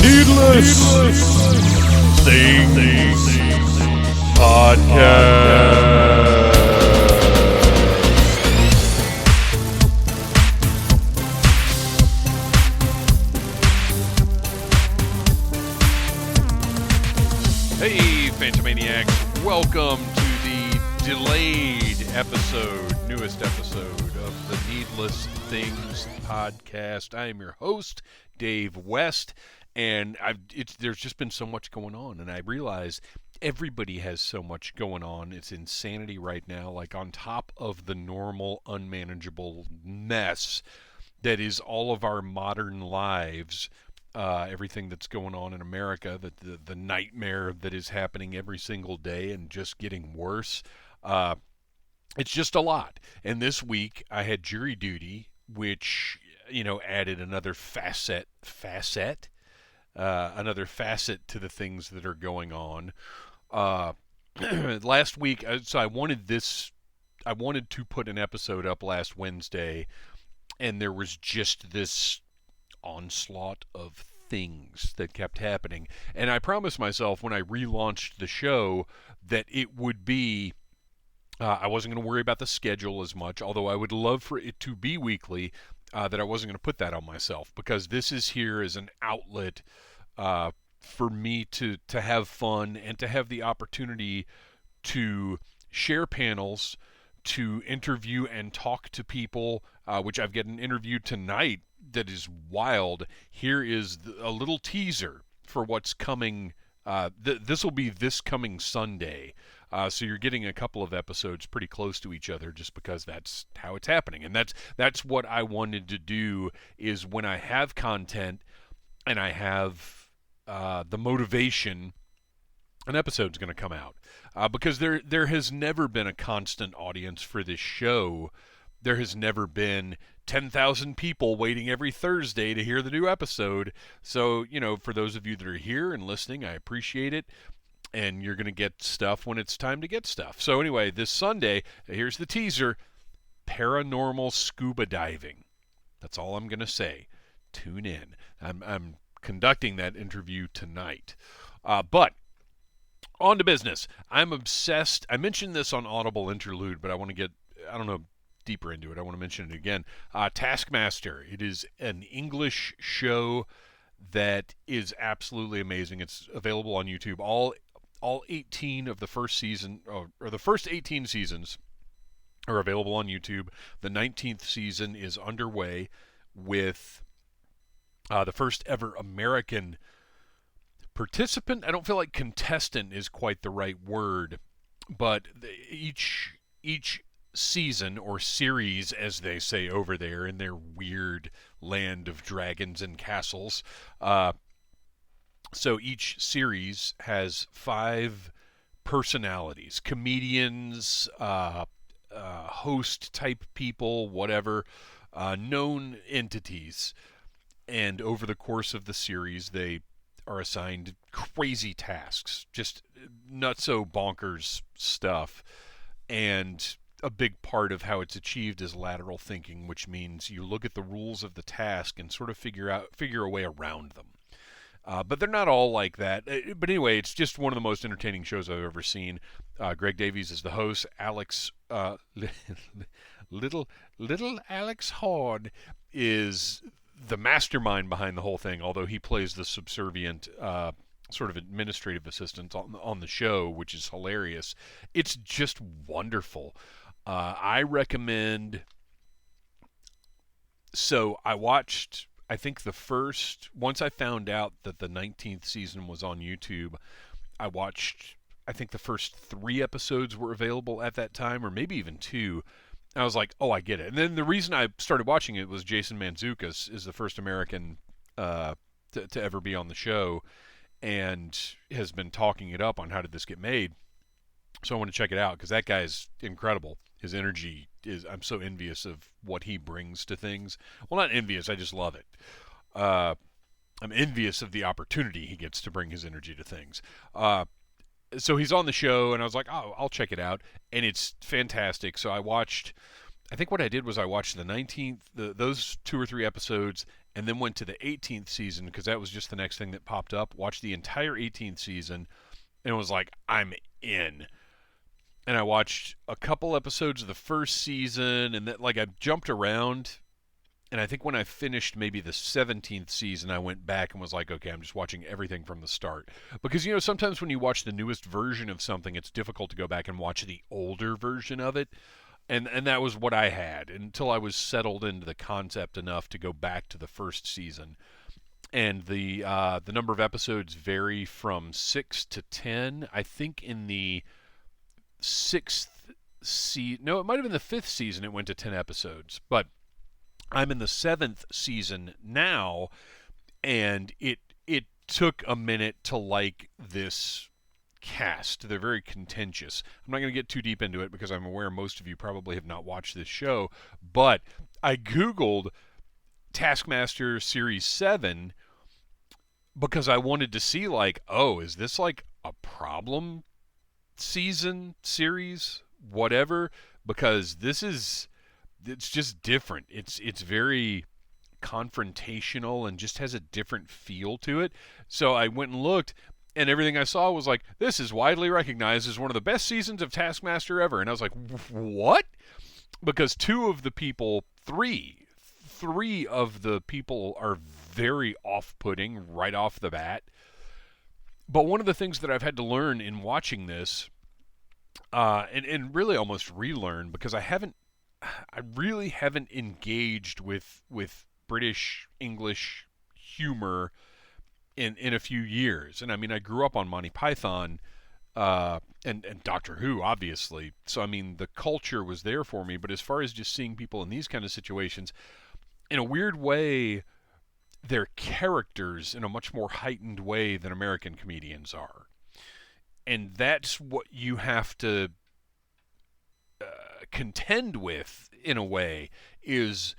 Needless Things Podcast. Hey, Phantomaniacs, welcome to the delayed episode, newest episode of the Needless Things Podcast. I am your host, Dave West, and there's just been so much going on, and I realize everybody has so much going on. It's insanity right now, like on top of the normal, unmanageable mess that is all of our modern lives. Everything that's going on in America, the nightmare that is happening every single day and just getting worse. It's just a lot. And this week I had jury duty, which, added another another facet to the things that are going on. Last week, so I wanted to put an episode up last Wednesday, and there was just this onslaught of things that kept happening, and I promised myself when I relaunched the show that it would be I wasn't going to worry about the schedule as much, although I would love for it to be weekly, that I wasn't going to put that on myself, because this is here as an outlet for me to have fun and to have the opportunity to share panels, to interview and talk to people, which I've got an interview tonight that is wild. Here is a little teaser for what's coming. This will be this coming Sunday. So you're getting a couple of episodes pretty close to each other just because that's how it's happening. And that's what I wanted to do, is when I have content and I have the motivation, an episode's going to come out. Because there has never been a constant audience for this show. There has never been 10,000 people waiting every Thursday to hear the new episode. So, for those of you that are here and listening, I appreciate it. And you're going to get stuff when it's time to get stuff. So anyway, this Sunday, here's the teaser: paranormal scuba diving. That's all I'm going to say. Tune in. I'm conducting that interview tonight. But on to business. I'm obsessed. I mentioned this on Audible Interlude, but I want to get, deeper into it. I want to mention it again. Taskmaster. It is an English show that is absolutely amazing. It's available on YouTube. All 18 of the first season, or the first 18 seasons, are available on YouTube. The 19th season is underway with the first ever American participant. I don't feel like contestant is quite the right word, but each season, or series as they say over there in their weird land of dragons and castles, so each series has 5 personalities, comedians, host type people, whatever, known entities, and over the course of the series they are assigned crazy tasks, just nutso bonkers stuff. And a big part of how it's achieved is lateral thinking, which means you look at the rules of the task and sort of figure a way around them. But they're not all like that. But anyway, it's just one of the most entertaining shows I've ever seen. Greg Davies is the host. Alex, little Alex Horn is the mastermind behind the whole thing, although he plays the subservient sort of administrative assistant on the show, which is hilarious. It's just wonderful. I recommend. So I watched, I think once I found out that the 19th season was on YouTube, I watched, I think the first 3 episodes were available at that time, or maybe even 2. I was like, oh, I get it. And then the reason I started watching it was Jason Mantzoukas is the first American to ever be on the show, and has been talking it up on how did this get made. So I want to check it out, because that guy's incredible. His energy is, I'm so envious of what he brings to things. Well, not envious, I just love it. I'm envious of the opportunity he gets to bring his energy to things. So he's on the show, and I was like, oh, I'll check it out. And it's fantastic. So I watched I think what I did was I watched the 19th, those 2 or 3 episodes, and then went to the 18th season because that was just the next thing that popped up. Watched the entire 18th season and was like, I'm in. And I watched a couple episodes of the first season, and that, like, I jumped around. And I think when I finished maybe the 17th season, I went back and was like, okay, I'm just watching everything from the start. Because, sometimes when you watch the newest version of something, it's difficult to go back and watch the older version of it. And that was what I had until I was settled into the concept enough to go back to the first season. And the number of episodes vary from 6 to 10. I think in the sixth season, no, it might have been the fifth season, it went to 10 episodes. But I'm in the 7th season now, and it took a minute to like this cast. They're very contentious. I'm not going to get too deep into it because I'm aware most of you probably have not watched this show, but I Googled Taskmaster Series 7 because I wanted to see, like, oh, is this like a problem season, series, whatever? Because it's just different. It's very confrontational and just has a different feel to it. So I went and looked, and everything I saw was like, this is widely recognized as one of the best seasons of Taskmaster ever. And I was like, what? Because three of the people are very off-putting right off the bat. But one of the things that I've had to learn in watching this, and really almost relearn, because I really haven't engaged with British English humor in a few years. And I mean, I grew up on Monty Python and Doctor Who, obviously. So I mean, the culture was there for me. But as far as just seeing people in these kind of situations, in a weird way, they're characters in a much more heightened way than American comedians are. And that's what you have to contend with, in a way, is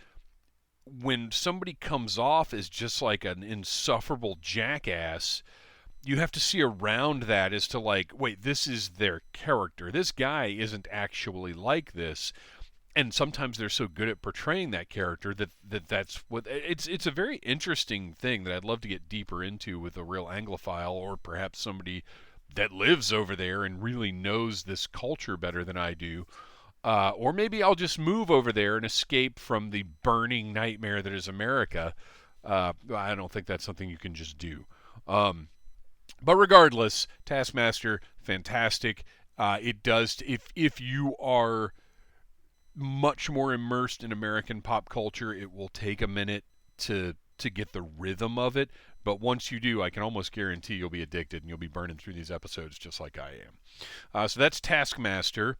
when somebody comes off as just like an insufferable jackass, you have to see around that as to, like, wait, this is their character. This guy isn't actually like this. And sometimes they're so good at portraying that character that's what it's a very interesting thing that I'd love to get deeper into with a real Anglophile, or perhaps somebody that lives over there and really knows this culture better than I do. Or maybe I'll just move over there and escape from the burning nightmare that is America. I don't think that's something you can just do. But regardless, Taskmaster, fantastic. It does, if you are much more immersed in American pop culture, it will take a minute to get the rhythm of it. But once you do, I can almost guarantee you'll be addicted and you'll be burning through these episodes just like I am. So that's Taskmaster.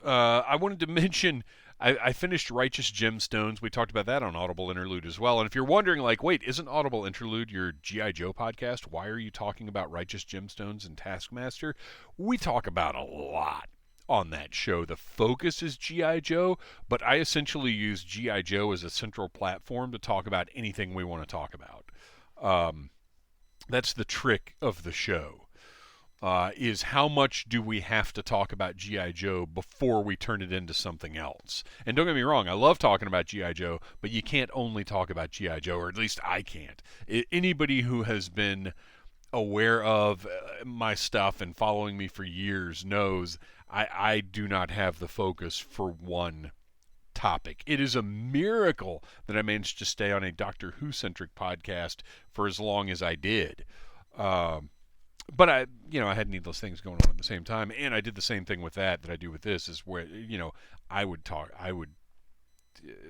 I wanted to mention, I finished Righteous Gemstones. We talked about that on Audible Interlude as well. And if you're wondering, like, wait, isn't Audible Interlude your G.I. Joe podcast? Why are you talking about Righteous Gemstones and Taskmaster? We talk about a lot on that show. The focus is G.I. Joe, but I essentially use G.I. Joe as a central platform to talk about anything we want to talk about. That's the trick of the show. Is how much do we have to talk about G.I. Joe before we turn it into something else? And don't get me wrong, I love talking about G.I. Joe, but you can't only talk about G.I. Joe, or at least I can't. Anybody who has been aware of my stuff and following me for years knows I do not have the focus for one topic. It is a miracle that I managed to stay on a Doctor Who-centric podcast for as long as I did. But I had needless things going on at the same time, and I did the same thing with that I do with this, is where, I would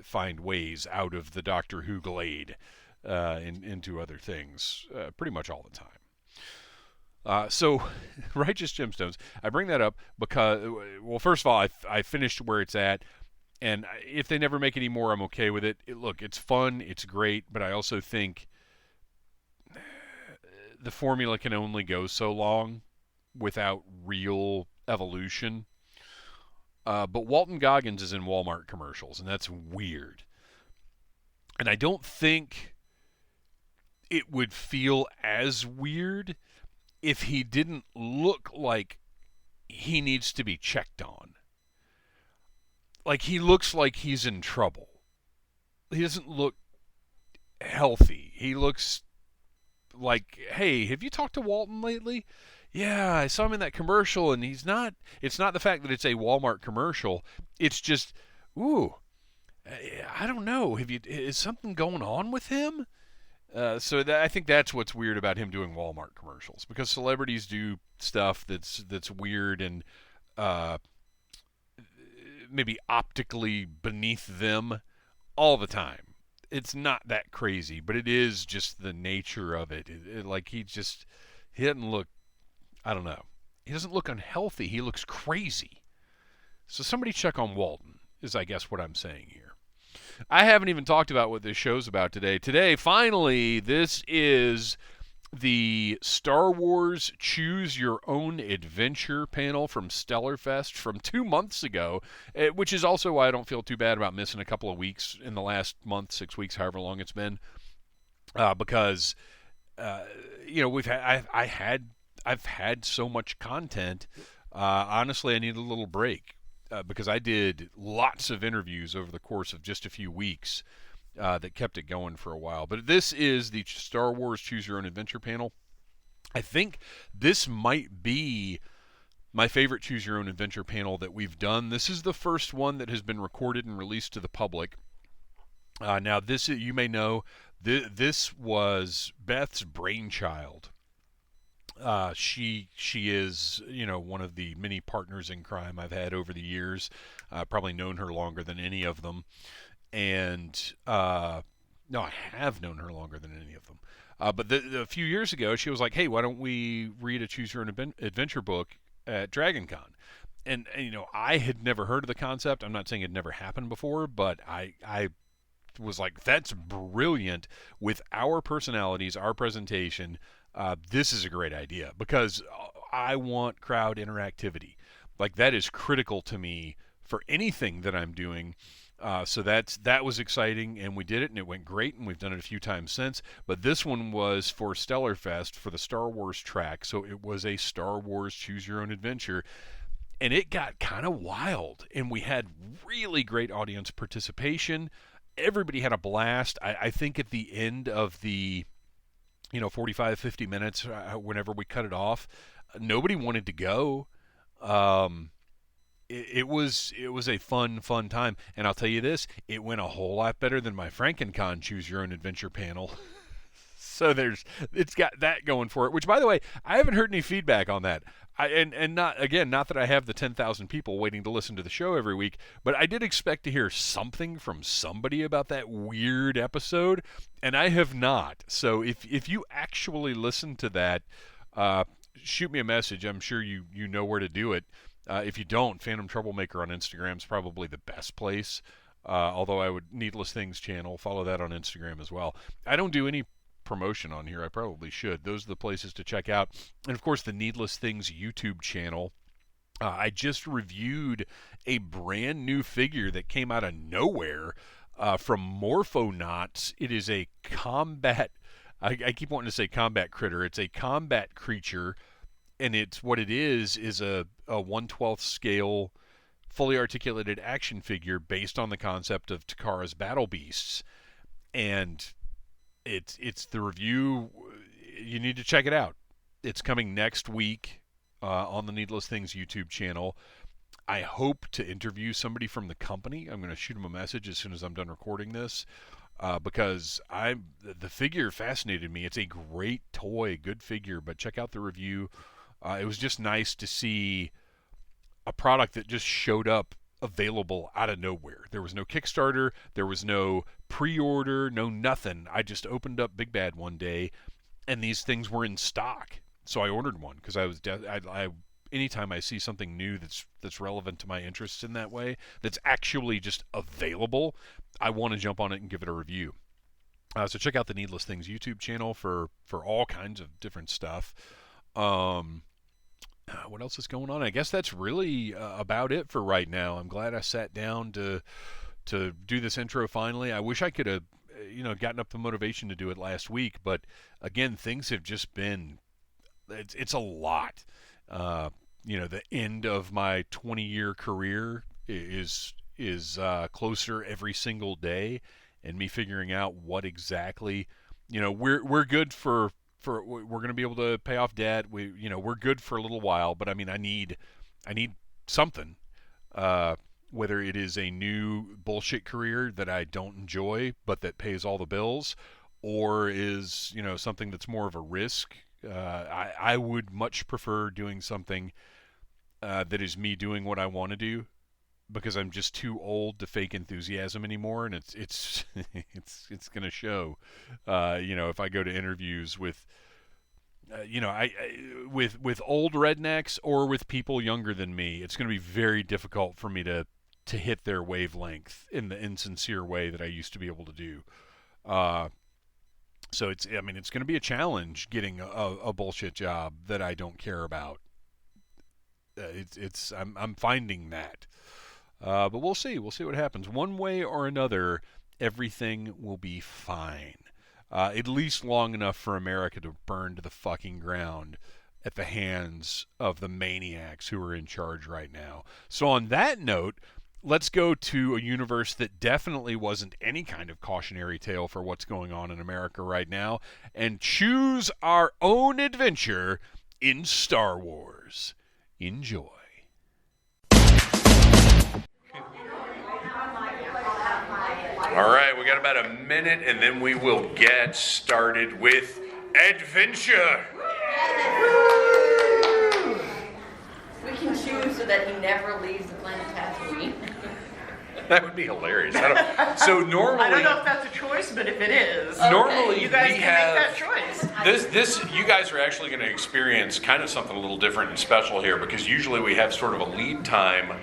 find ways out of the Doctor Who glade into other things pretty much all the time. So, Righteous Gemstones, I bring that up because, well, first of all, I finished where it's at, and if they never make any more, I'm okay with it. Look, it's fun, it's great, but I also think the formula can only go so long without real evolution. But Walton Goggins is in Walmart commercials, and that's weird. And I don't think it would feel as weird if he didn't look like he needs to be checked on. like he looks like he's in trouble. He doesn't look healthy. He looks like, hey, have you talked to Walton lately? Yeah, I saw him in that commercial, and he's not. It's not the fact that it's a Walmart commercial. It's just, ooh, I don't know. Is something going on with him? I think that's what's weird about him doing Walmart commercials, because celebrities do stuff that's weird and uh, maybe optically beneath them all the time. It's not that crazy, but it is just the nature of it. Like he doesn't look. I don't know. He doesn't look unhealthy. He looks crazy. So somebody check on Walton is, I guess, what I'm saying here. I haven't even talked about what this show's about today. Today, finally, this is the Star Wars Choose Your Own Adventure panel from Stellarfest from 2 months ago, which is also why I don't feel too bad about missing a couple of weeks in the last month, 6 weeks, however long it's been, because uh, I've had so much content. Honestly, I need a little break because I did lots of interviews over the course of just a few weeks that kept it going for a while. But this is the Star Wars Choose Your Own Adventure panel. I think this might be my favorite Choose Your Own Adventure panel that we've done. This is the first one that has been recorded and released to the public. Now, this, you may know, this was Beth's brainchild. She is, one of the many partners in crime I've had over the years. Probably known her longer than any of them, and no, I have known her longer than any of them. But a few years ago, she was like, "Hey, why don't we read a Choose Your Own Adventure book at DragonCon?" And I had never heard of the concept. I'm not saying it never happened before, but I was like, "That's brilliant." With our personalities, our presentation, this is a great idea because I want crowd interactivity. Like, that is critical to me for anything that I'm doing. So that was exciting, and we did it, and it went great, and we've done it a few times since. But this one was for Stellarfest for the Star Wars track, so it was a Star Wars Choose Your Own Adventure, and it got kind of wild, and we had really great audience participation. Everybody had a blast. I think at the end of the 45, 50 minutes, whenever we cut it off, nobody wanted to go. Um, it was a fun time, and I'll tell you this: it went a whole lot better than my FrankenCon Choose Your Own Adventure panel. So it's got that going for it. Which, by the way, I haven't heard any feedback on that. And not that I have the 10,000 people waiting to listen to the show every week, but I did expect to hear something from somebody about that weird episode, and I have not. So if you actually listen to that, shoot me a message. I'm sure you know where to do it. If you don't, Phantom Troublemaker on Instagram is probably the best place. Although I would Needless Things channel, follow that on Instagram as well. I don't do any promotion on here. I probably should. Those are the places to check out. And of course, the Needless Things YouTube channel. I just reviewed a brand new figure that came out of nowhere from Morphonauts. It is a combat. I keep wanting to say combat critter. It's a combat creature, and it's what it is a 1/12 scale fully articulated action figure based on the concept of Takara's Battle Beasts. And it's the review. You need to check it out. It's coming next week on the Needless Things YouTube channel. I hope to interview somebody from the company. I'm going to shoot them a message as soon as I'm done recording this because the figure fascinated me. It's a great toy, good figure, but check out the review. It was just nice to see a product that just showed up available out of nowhere. There was no Kickstarter, there was no pre-order, no nothing. I just opened up Big Bad one day, and these things were in stock. So I ordered one because anytime I see something new that's relevant to my interests in that way, that's actually just available, I want to jump on it and give it a review. So check out the Needless Things YouTube channel for all kinds of different stuff. What else is going on? I guess that's really about it for right now. I'm glad I sat down to do this intro finally. I wish I could have gotten up the motivation to do it last week, but again, things have just been it's a lot. The end of my 20-year career is is closer every single day, and me figuring out what exactly, we're good for we're going to be able to pay off debt. We're good for a little while, but I mean, I need something. Whether it is a new bullshit career that I don't enjoy but that pays all the bills, or is something that's more of a risk. I would much prefer doing something that is me doing what I want to do, because I'm just too old to fake enthusiasm anymore, and it's it's going to show. If I go to interviews with with old rednecks or with people younger than me, it's going to be very difficult for me to hit their wavelength in the insincere way that I used to be able to do. So it's going to be a challenge getting a bullshit job that I don't care about. I'm finding that. But we'll see. We'll see what happens. One way or another, everything will be fine. At least long enough for America to burn to the fucking ground at the hands of the maniacs who are in charge right now. So on that note, let's go to a universe that definitely wasn't any kind of cautionary tale for what's going on in America right now, and choose our own adventure in Star Wars. Enjoy. All right, we got about a minute, and then we will get started with adventure. We can choose so that he never leaves the planet Tatooine. That would be hilarious. So normally, I don't know if that's a choice, but if it is, normally you guys we can have make that choice. This you guys are actually going to experience kind of something a little different and special here, because usually we have sort of a lead time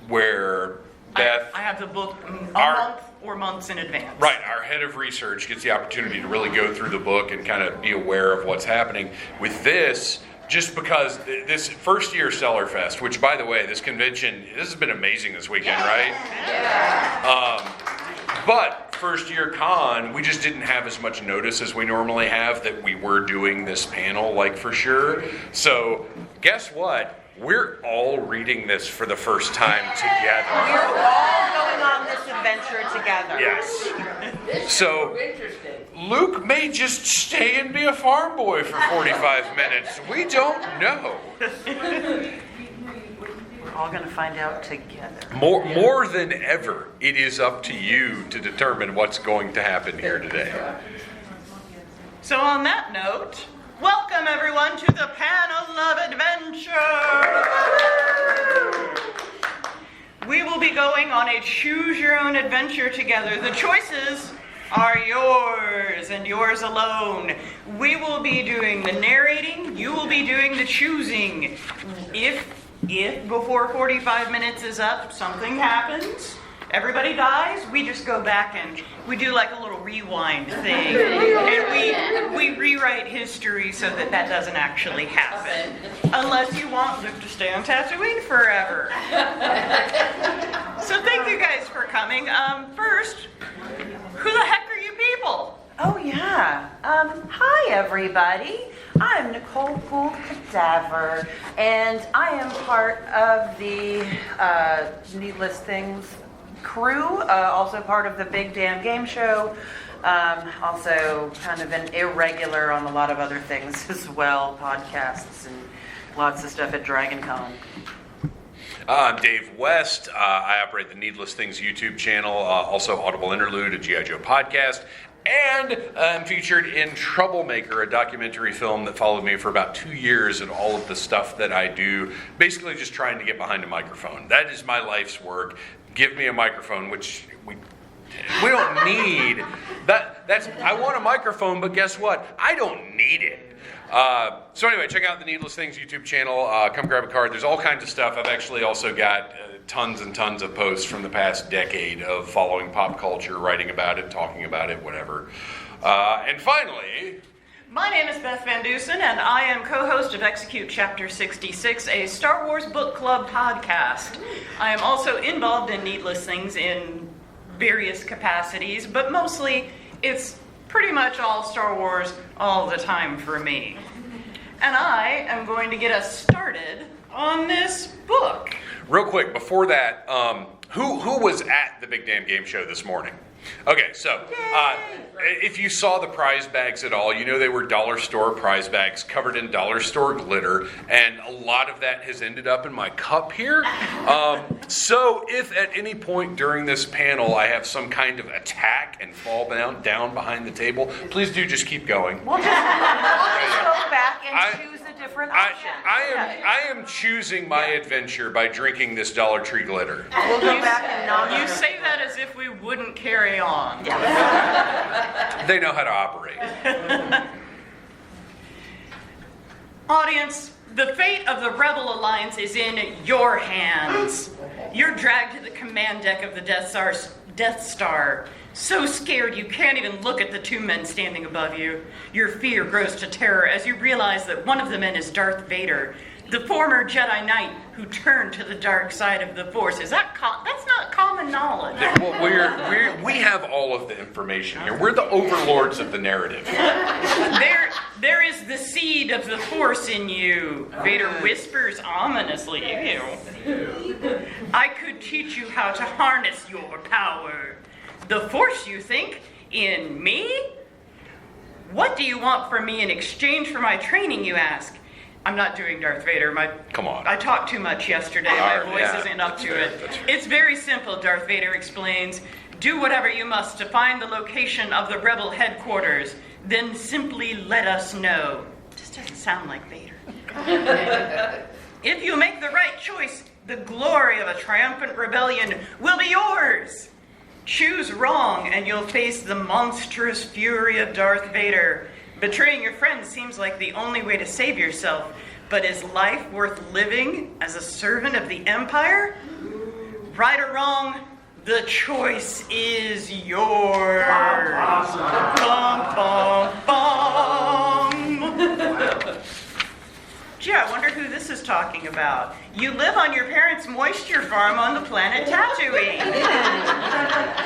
where Beth, I have the book a month or months in advance. Right, our head of research gets the opportunity to really go through the book and kind of be aware of what's happening. With this, just because this first year Stellarfest, which by the way, this has been amazing this weekend, right? Yeah. But first year con, we just didn't have as much notice as we normally have that we were doing this panel, like for sure. So guess what? We're all reading this for the first time together. We're all going on this adventure together. Yes. So Luke may just stay and be a farm boy for 45 minutes. We don't know. We're all going to find out together. More than ever, it is up to you to determine what's going to happen here today. So on that note, welcome everyone to the panel of adventure. We will be going on a choose your own adventure together. The choices are yours and yours alone. We will be doing the narrating, you will be doing the choosing. If before 45 minutes is up something happens, everybody dies, we just go back and we do like a little rewind thing. And we rewrite history so that doesn't actually happen. Unless you want Luke to stay on Tatooine forever. So thank you guys for coming. First, who the heck are you people? Oh, yeah. Hi, everybody. I'm Nicole Gould Cadaver, and I am part of the Needless Things crew, also part of the Big Damn Game Show, also kind of an irregular on a lot of other things as well, podcasts and lots of stuff at DragonCon. I'm Dave West. I operate the Needless Things YouTube channel, also Audible Interlude, a G.I. Joe podcast, and I'm featured in Troublemaker, a documentary film that followed me for about 2 years and all of the stuff that I do, basically just trying to get behind a microphone. That is my life's work. Give me a microphone, which we don't need. I want a microphone, but guess what? I don't need it. So anyway, check out the Needless Things YouTube channel. Come grab a card. There's all kinds of stuff. I've actually also got tons and tons of posts from the past decade of following pop culture, writing about it, talking about it, whatever. And finally, my name is Beth Van Dusen, and I am co-host of Execute Chapter 66, a Star Wars book club podcast. I am also involved in Needless Things in various capacities, but mostly it's pretty much all Star Wars all the time for me. And I am going to get us started on this book. real quick, before that, Who was at the Big Damn Game Show this morning? Okay, so if you saw the prize bags at all, you know they were dollar store prize bags covered in dollar store glitter, and a lot of that has ended up in my cup here. So if at any point during this panel I have some kind of attack and fall down behind the table, please do just keep going. We'll just go back and choose a different option. I am choosing my adventure by drinking this Dollar Tree glitter. We'll go back and nominate. You say that as if we wouldn't carry on. They know how to operate. Audience, the fate of the Rebel Alliance is in your hands. You're dragged to the command deck of the Death Star. So scared you can't even look at the two men standing above you. Your fear grows to terror as you realize that one of the men is Darth Vader, the former Jedi Knight who turned to the dark side of the Force. Is that that's not common knowledge? Well, we have all of the information here. We're the overlords of the narrative. There is the seed of the Force in you, Vader whispers ominously. Ew. I could teach you how to harness your power. The Force, you think? In me? What do you want from me in exchange for my training, you ask? I'm not doing Darth Vader. Come on. I talked too much yesterday. My voice isn't up to it. It's very simple, Darth Vader explains. Do whatever you must to find the location of the Rebel headquarters. Then simply let us know. This doesn't sound like Vader. If you make the right choice, the glory of a triumphant rebellion will be yours. Choose wrong, and you'll face the monstrous fury of Darth Vader. Betraying your friends seems like the only way to save yourself, but is life worth living as a servant of the Empire? Right or wrong, the choice is yours. Bum, bum, bum. Gee, I wonder who this is talking about. You live on your parents' moisture farm on the planet Tatooine.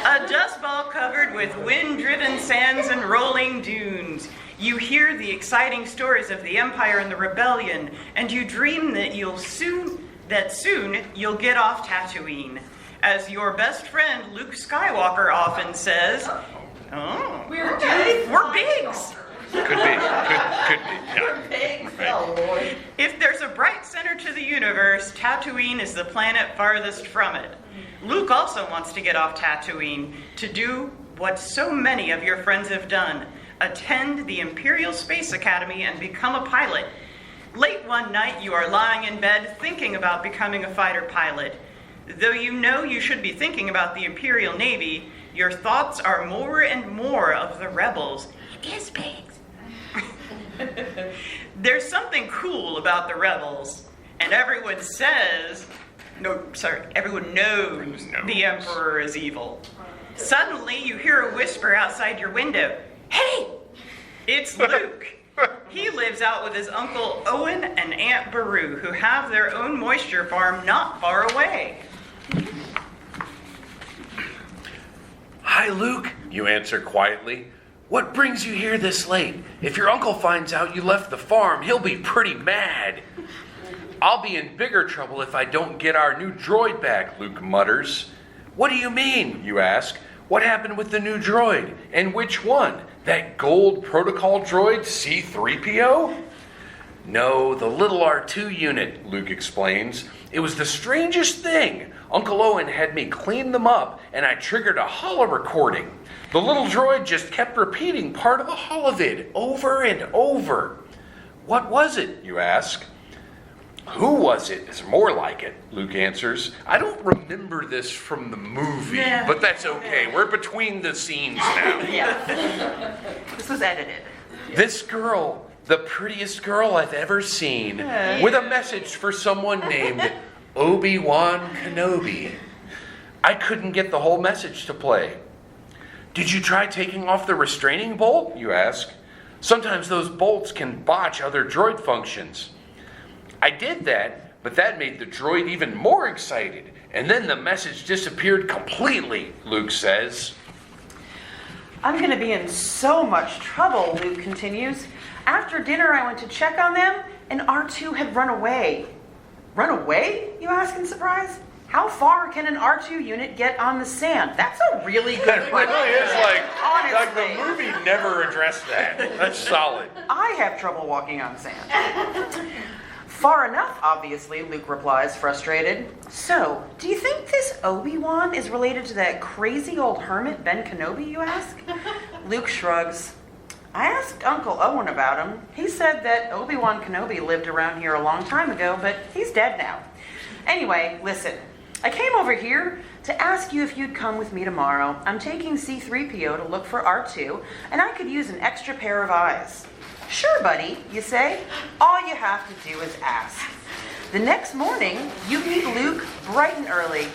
A dust ball covered with wind-driven sands and rolling dunes. You hear the exciting stories of the Empire and the Rebellion, and you dream that soon you'll get off Tatooine. As your best friend Luke Skywalker often says, we're bigs. Could be. Yeah. Pigs. Oh, Lord. If there's a bright center to the universe, Tatooine is the planet farthest from it. Luke also wants to get off Tatooine to do what so many of your friends have done. Attend the Imperial Space Academy and become a pilot. Late one night, you are lying in bed thinking about becoming a fighter pilot. Though you know you should be thinking about the Imperial Navy, your thoughts are more and more of the rebels. It is pigs. There's something cool about the rebels, and everyone knows the Emperor is evil. Suddenly, you hear a whisper outside your window. Hey, it's Luke. He lives out with his Uncle Owen and Aunt Beru, who have their own moisture farm not far away. Hi, Luke, you answer quietly. What brings you here this late? If your uncle finds out you left the farm, he'll be pretty mad. I'll be in bigger trouble if I don't get our new droid back, Luke mutters. What do you mean, you ask? What happened with the new droid? And which one? That gold protocol droid C-3PO? No, the little R2 unit, Luke explains. It was the strangest thing. Uncle Owen had me clean them up, and I triggered a holo recording. The little droid just kept repeating part of the holovid over and over. What was it, you ask? Who was it? It's more like it, Luke answers. I don't remember this from the movie, but that's okay. We're between the scenes now. Yeah. This was edited. This girl, the prettiest girl I've ever seen, with a message for someone named Obi-Wan Kenobi. I couldn't get the whole message to play. Did you try taking off the restraining bolt? You ask. Sometimes those bolts can botch other droid functions. I did that, but that made the droid even more excited. And then the message disappeared completely, Luke says. I'm going to be in so much trouble, Luke continues. After dinner, I went to check on them, and R2 had run away. Run away, you ask in surprise? How far can an R2 unit get on the sand? That's a really good That question. really is like Honestly. the movie never addressed that. That's solid. I have trouble walking on sand. Far enough, obviously, Luke replies, frustrated. So, do you think this Obi-Wan is related to that crazy old hermit Ben Kenobi, you ask? Luke shrugs. I asked Uncle Owen about him. He said that Obi-Wan Kenobi lived around here a long time ago, but he's dead now. Anyway, listen. I came over here to ask you if you'd come with me tomorrow. I'm taking C-3PO to look for R2, and I could use an extra pair of eyes. Sure, buddy, you say. All you have to do is ask. The next morning, you meet Luke bright and early.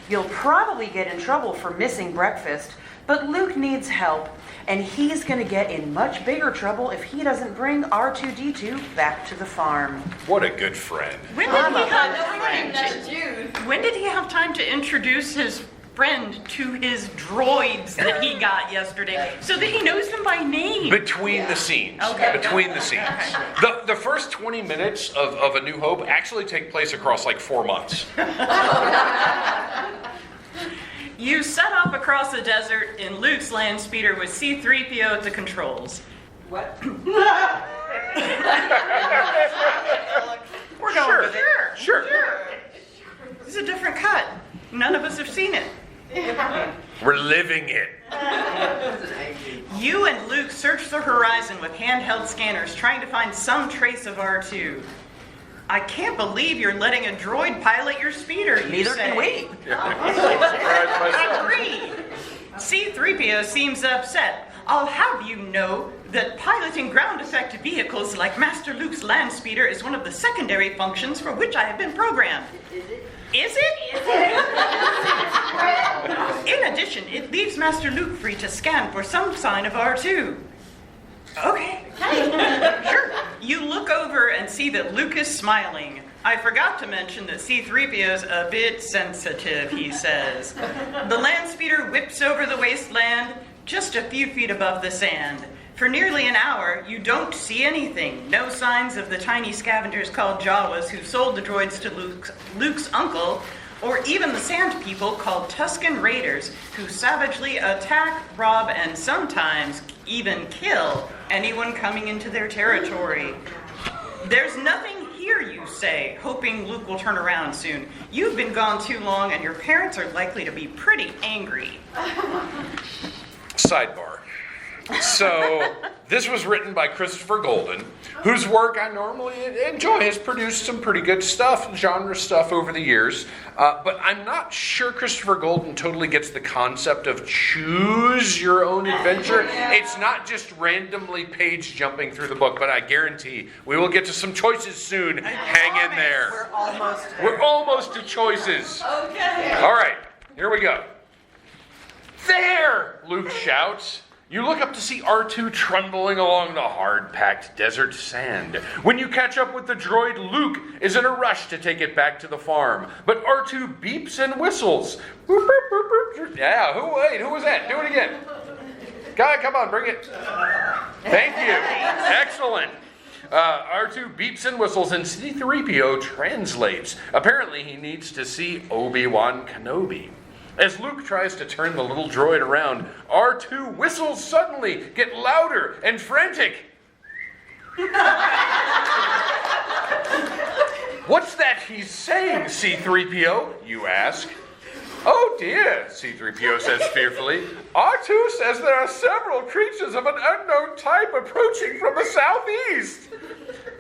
You'll probably get in trouble for missing breakfast, but Luke needs help, and he's going to get in much bigger trouble if he doesn't bring R2-D2 back to the farm. What a good friend. When did he have Nobody knows Jews. When did he have time to introduce his friend to his droids that he got yesterday so that he knows them by name? Between the scenes. Okay. Between the scenes. The first 20 minutes of A New Hope actually take place across like 4 months. You set off across the desert in Luke's land speeder with C-3PO at the controls. What? We're going with it. Sure. This is a different cut. None of us have seen it. We're living it. You and Luke search the horizon with handheld scanners trying to find some trace of R2. I can't believe you're letting a droid pilot your speeder, you Neither say. can we. Surprised myself. Agreed. C-3PO seems upset. I'll have you know that piloting ground effect vehicles like Master Luke's land speeder is one of the secondary functions for which I have been programmed. Is it? In addition, it leaves Master Luke free to scan for some sign of R2. Okay. Sure. You look over and see that Luke is smiling. I forgot to mention that C-3PO's a bit sensitive, he says. The land speeder whips over the wasteland just a few feet above the sand. For nearly an hour, you don't see anything. No signs of the tiny scavengers called Jawas who sold the droids to Luke's uncle, or even the sand people called Tusken Raiders who savagely attack, rob, and sometimes even kill anyone coming into their territory. There's nothing here, you say, hoping Luke will turn around soon. You've been gone too long, and your parents are likely to be pretty angry. Sidebar. So, this was written by Christopher Golden, whose work I normally enjoy. Has produced some pretty good stuff, genre stuff over the years. But I'm not sure Christopher Golden totally gets the concept of choose your own adventure. It's not just randomly page jumping through the book, but I guarantee we will get to some choices soon. Hang in there. We're almost to choices. Okay. All right, here we go. There, Luke shouts. You look up to see R2 trundling along the hard-packed desert sand. When you catch up with the droid, Luke is in a rush to take it back to the farm. But R2 beeps and whistles. Boop, boop, boop, boop. Yeah, who was that? Do it again. Guy, come on, bring it. Thank you. Excellent. R2 beeps and whistles, and C-3PO translates. Apparently, he needs to see Obi-Wan Kenobi. As Luke tries to turn the little droid around, R2 whistles suddenly, get louder and frantic. What's that he's saying, C-3PO? You ask. Oh dear, C-3PO says fearfully. R2 says there are several creatures of an unknown type approaching from the southeast.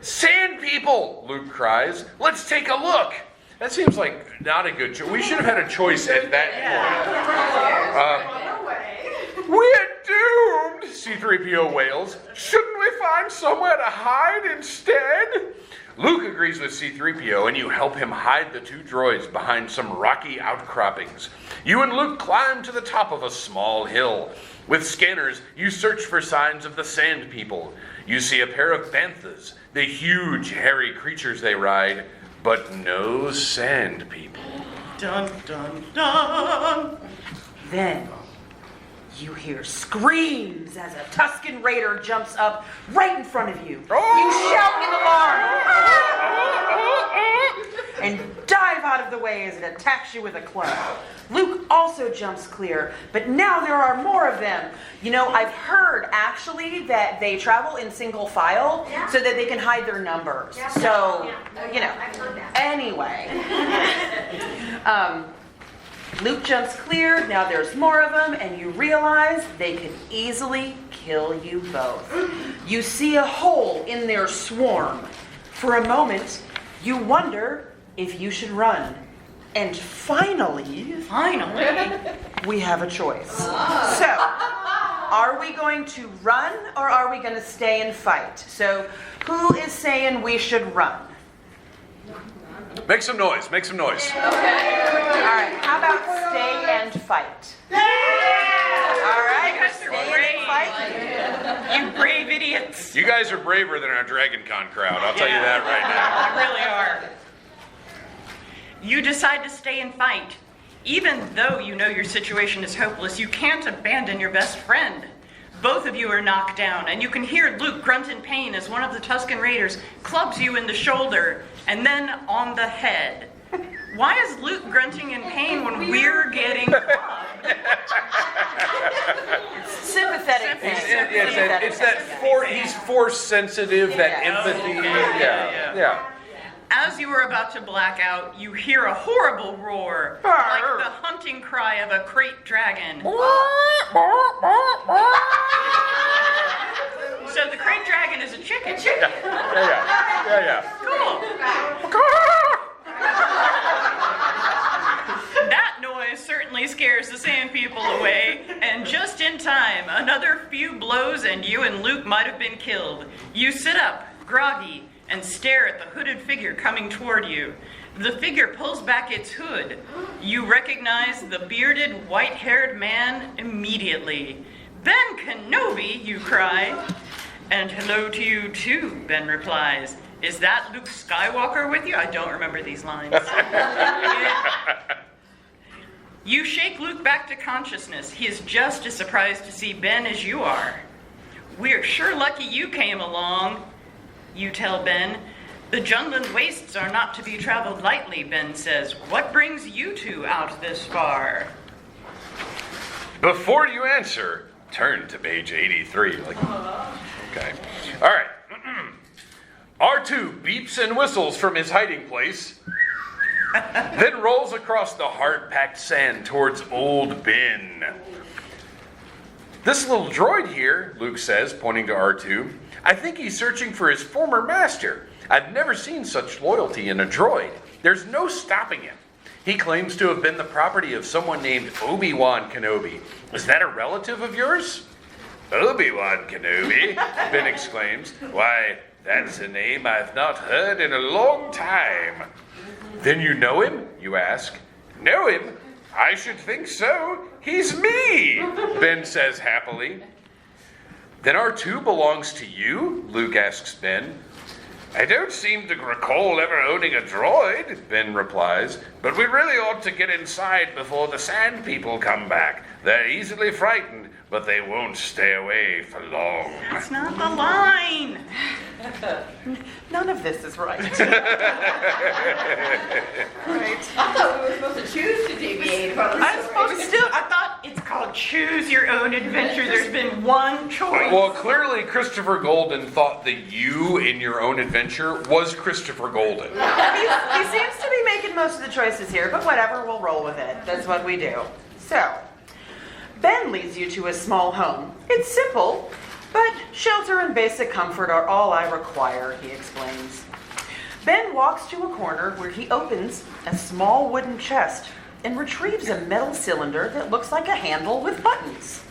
Sand people, Luke cries. Let's take a look. That seems like not a good choice. We should have had a choice at that point. We're doomed, C-3PO wails. Shouldn't we find somewhere to hide instead? Luke agrees with C-3PO, and you help him hide the two droids behind some rocky outcroppings. You and Luke climb to the top of a small hill. With scanners, you search for signs of the Sand People. You see a pair of banthas, the huge, hairy creatures they ride, but no Sand People. Dun, dun, dun. Then you hear screams as a Tusken Raider jumps up right in front of you. You shout in alarm and dive out of the way as it attacks you with a club. Luke also jumps clear, but now there are more of them. You know, I've heard actually that they travel in single file so that they can hide their numbers. So, you know, I've heard that. anyway. Luke jumps clear, now there's more of them, and you realize they can easily kill you both. You see a hole in their swarm. For a moment, you wonder if you should run. And finally, we have a choice. So, are we going to run or are we going to stay and fight? So, who is saying we should run? Make some noise, make some noise. All right, how about stay and fight? All right, stay and fight. You brave idiots. You guys are braver than our Dragon Con crowd, I'll tell you that right now. You really are. You decide to stay and fight. Even though you know your situation is hopeless, you can't abandon your best friend. Both of you are knocked down, and you can hear Luke grunt in pain as one of the Tusken Raiders clubs you in the shoulder and then on the head. Why is Luke grunting in pain when we're getting clubbed? Sympathetic thing. It's that he's force sensitive, that empathy. Yeah. As you are about to black out, you hear a horrible roar, like the hunting cry of a crate dragon. So the crate dragon is a chicken. Yeah. Cool. That noise certainly scares the sand people away, and just in time, another few blows and you and Luke might have been killed. You sit up, groggy, and stare at the hooded figure coming toward you. The figure pulls back its hood. You recognize the bearded, white-haired man immediately. "Ben Kenobi," you cry. "And hello to you too," Ben replies. "Is that Luke Skywalker with you?" I don't remember these lines. You shake Luke back to consciousness. He is just as surprised to see Ben as you are. "We're sure lucky you came along," you tell Ben. "The Jundland wastes are not to be traveled lightly," Ben says. "What brings you two out this far?" Before you answer, turn to page 83. Okay. All right. R2 beeps and whistles from his hiding place, then rolls across the hard-packed sand towards old Ben. "This little droid here," Luke says, pointing to R2, "I think he's searching for his former master. I've never seen such loyalty in a droid. There's no stopping him. He claims to have been the property of someone named Obi-Wan Kenobi. Is that a relative of yours?" "Obi-Wan Kenobi?" Ben exclaims. "Why, that's a name I've not heard in a long time." "Then you know him?" you ask. "Know him? I should think so. He's me," Ben says happily. "Then R2 belongs to you?" Luke asks Ben. "I don't seem to recall ever owning a droid," Ben replies, "but we really ought to get inside before the sand people come back. They're easily frightened, but they won't stay away for long." That's not the line. None of this is right. I thought we were supposed to choose to deviate from the story. I thought it's called Choose Your Own Adventure. There's been one choice. Well, clearly Christopher Golden thought the you in your own adventure was Christopher Golden. He seems to be making most of the choices here, but whatever, we'll roll with it. That's what we do. So, Ben leads you to a small home. It's simple, but shelter and basic comfort are all I require, he explains. Ben walks to a corner where he opens a small wooden chest and retrieves a metal cylinder that looks like a handle with buttons.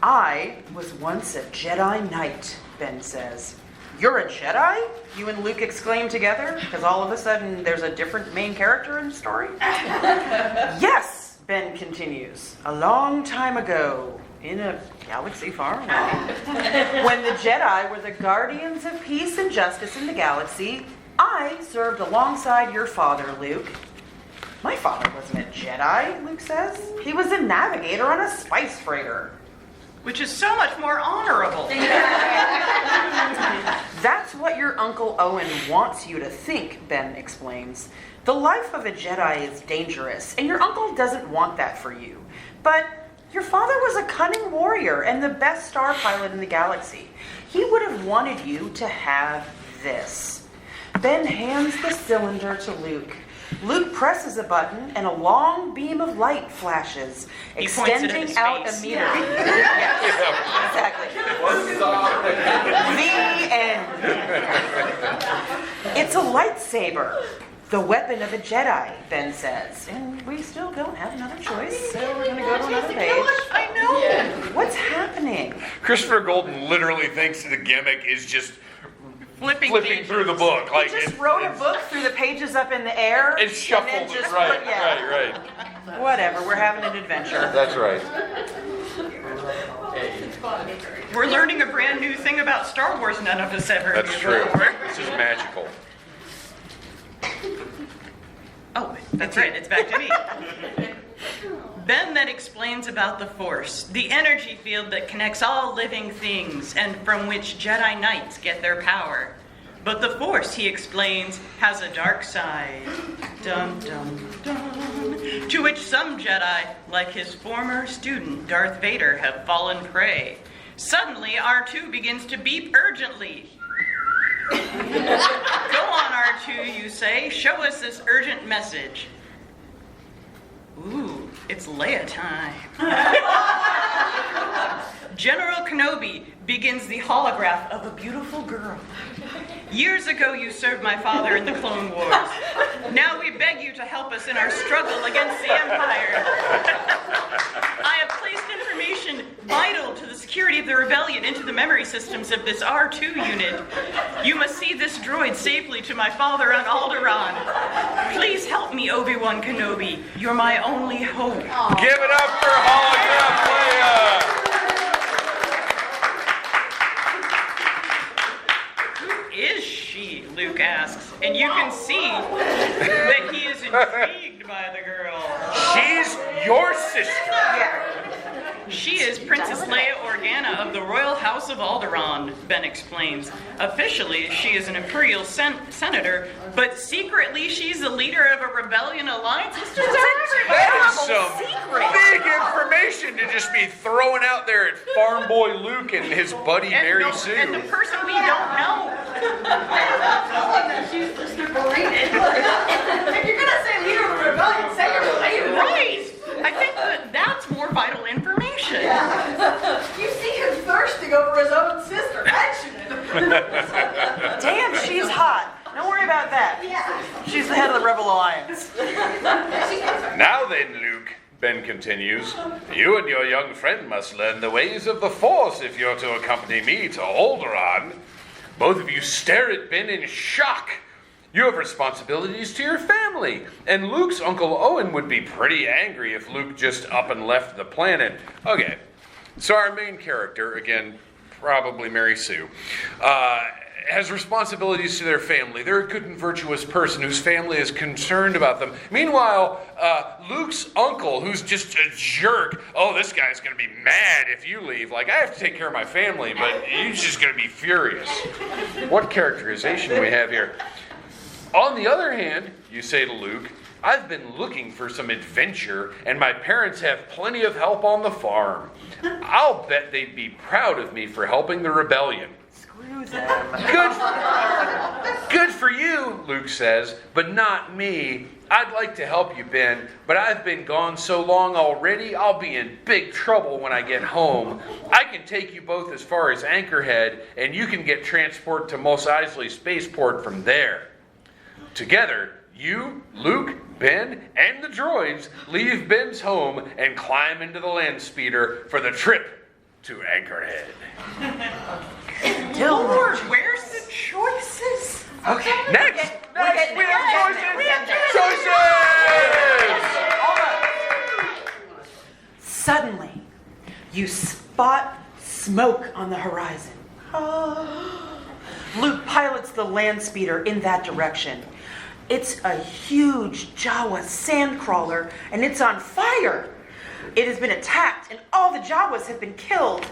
"I was once a Jedi Knight," Ben says. "You're a Jedi?" you and Luke exclaim together, because all of a sudden there's a different main character in the story. "Yes," Ben continues, "a long time ago, in a galaxy far away, when the Jedi were the guardians of peace and justice in the galaxy, I served alongside your father, Luke." "My father wasn't a Jedi," Luke says. "He was a navigator on a spice freighter." Which is so much more honorable. That's what your Uncle Owen wants you to think, Ben explains. The life of a Jedi is dangerous, and your uncle doesn't want that for you. But your father was a cunning warrior and the best star pilot in the galaxy. He would have wanted you to have this. Ben hands the cylinder to Luke. Luke presses a button and a long beam of light flashes, He points it at extending his out face. a meter. Yes, exactly. The end. It's a lightsaber, the weapon of a Jedi, Ben says. And we still don't have another choice, so we're going to go to another page. I know. What's happening? Christopher Golden literally thinks the gimmick is just Flipping flipping through the book. He just wrote a book through the pages up in the air. It's shuffled. And then just Right. Whatever, we're having an adventure. That's right. We're learning a brand new thing about Star Wars none of us ever That's knew true. before. This is magical. Oh, that's right, it's back to me. Ben then explains about the Force, the energy field that connects all living things and from which Jedi Knights get their power. But the Force, he explains, has a dark side. Dum dum dum. To which some Jedi, like his former student Darth Vader, have fallen prey. Suddenly, R2 begins to beep urgently. Go on, R2, you say. Show us this urgent message. Ooh, it's Leia time. General Kenobi begins the holograph of a beautiful girl. Years ago, you served my father in the Clone Wars. Now we beg you to help us in our struggle against the Empire. I have placed information vital to the security of the rebellion into the memory systems of this R2 unit. You must see this droid safely to my father on Alderaan. Please help me, Obi-Wan Kenobi. You're my only hope. Give it up for Holograph Leia! Is she? Luke asks, and you can see that he is intrigued by the girl. She's your sister. She is Princess Leia Organa of the Royal House of Alderaan, Ben explains. Officially, she is an Imperial senator, but secretly she's the leader of a rebellion alliance. It's just That is some big information to just be throwing out there at Farm Boy Luke and his buddy Mary Sue. And the person we don't know. She's just related. If you're gonna say leader of a rebellion, say you're related. Right! I think that's more vital information. You see him thirsting over his own sister. Mention it. Damn, she's hot. Don't worry about that. Yeah. She's the head of the Rebel Alliance. Now then, Luke, Ben continues, you and your young friend must learn the ways of the Force if you're to accompany me to Alderaan. Both of you stare at Ben in shock. You have responsibilities to your family, and Luke's Uncle Owen would be pretty angry if Luke just up and left the planet. Okay, so our main character, again, probably Mary Sue, has responsibilities to their family. They're a good and virtuous person whose family is concerned about them. Meanwhile, Luke's uncle, who's just a jerk, oh, this guy's going to be mad if you leave. Like, I have to take care of my family, but he's just going to be furious. What characterization do we have here? On the other hand, you say to Luke, I've been looking for some adventure, and my parents have plenty of help on the farm. I'll bet they'd be proud of me for helping the rebellion. Screw them. Good for you, Luke says, but not me. I'd like to help you, Ben, but I've been gone so long already, I'll be in big trouble when I get home. I can take you both as far as Anchorhead, and you can get transport to Mos Eisley Spaceport from there. Together, you, Luke, Ben, and the droids leave Ben's home and climb into the land speeder for the trip to Anchorhead. Lord, where's the choices? Okay, next! Next, We have choices! Suddenly, you spot smoke on the horizon. Luke pilots the land speeder in that direction. It's a huge Jawa sandcrawler, and it's on fire. It has been attacked, and all the Jawas have been killed.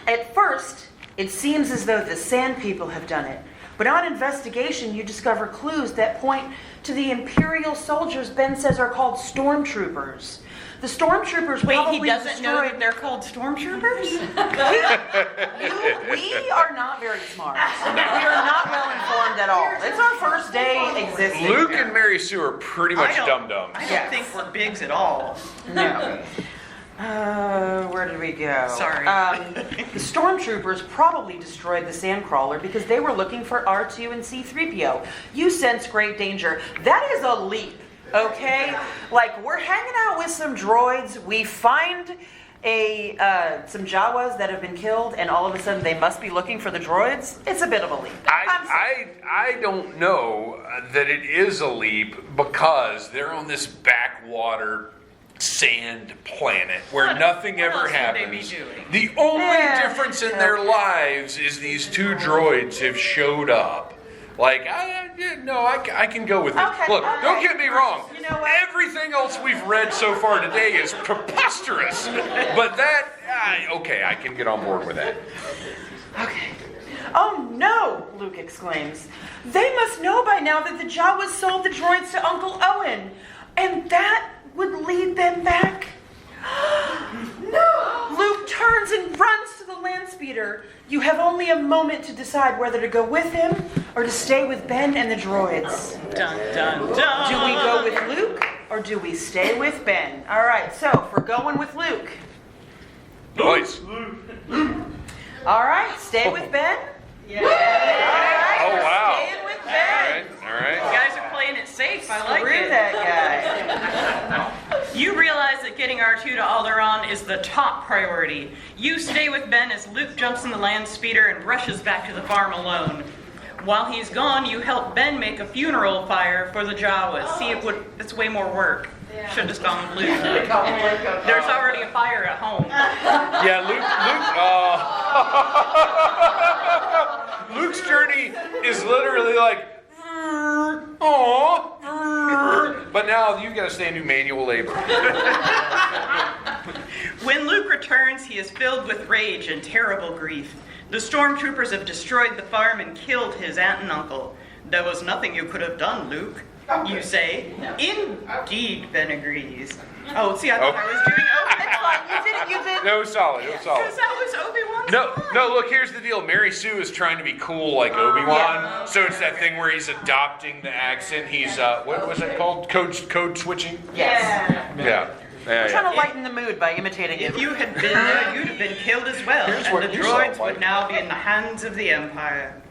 At first, it seems as though the sand people have done it. But on investigation, you discover clues that point to the Imperial soldiers Ben says are called stormtroopers. The stormtroopers Wait, probably he doesn't know destroyed... that they're called stormtroopers? We are not very smart. We are not well informed at all. It's our first day existing. Luke and Mary Sue are pretty much dum-dums. I don't think we're bigs at all. No. Where did we go? Sorry. The stormtroopers probably destroyed the sandcrawler because they were looking for R2 and C-3PO. You sense great danger. That is a leap, okay? Like, we're hanging out with some droids. We find some Jawas that have been killed, and all of a sudden they must be looking for the droids. It's a bit of a leap. I don't know that it is a leap because they're on this backwater sand planet where nothing ever else would happens. they be doing? The only difference in their lives is these two droids have showed up. Like, I can go with it. Okay, Look, okay. don't get me wrong. You know what? Everything else we've read so far today is preposterous. But that, okay, I can get on board with that. Okay. Oh no, Luke exclaims. They must know by now that the Jawas sold the droids to Uncle Owen. And that would lead them back. No! Luke turns and runs to the land speeder. You have only a moment to decide whether to go with him or to stay with Ben and the droids. Dun, dun, dun. Do we go with Luke or do we stay with Ben? All right, so if we're going with Luke. Nice. All right, stay with Ben? Yeah. All right, Oh, we're wow. staying with Ben. All right. You guys are playing it safe. I like Screw it. that guy. You realize that getting R2 to Alderaan is the top priority. You stay with Ben as Luke jumps in the land speeder and rushes back to the farm alone. While he's gone, you help Ben make a funeral fire for the Jawas. See, it's way more work. Should have just gone with Luke. There's already a fire at home. Yeah, Luke's journey is literally like, but now you got to stay and do manual labor. When Luke returns, he is filled with rage and terrible grief. The stormtroopers have destroyed the farm and killed his aunt and uncle. There was nothing you could have done, Luke, you say. Indeed, Ben agrees. Oh, see, I thought I was doing Obi-Wan. You did. No, solid. It was solid. Because that was Obi-Wan's No, line. look, here's the deal. Mary Sue is trying to be cool like Obi-Wan. So it's that thing where he's adopting the accent. He's, what was it called? Code switching? Yes. Yeah. We're trying to lighten the mood by imitating If him. you had been there, you'd have been killed as well, Here's and what the you saw, droids Mike. would now be in the hands of the Empire.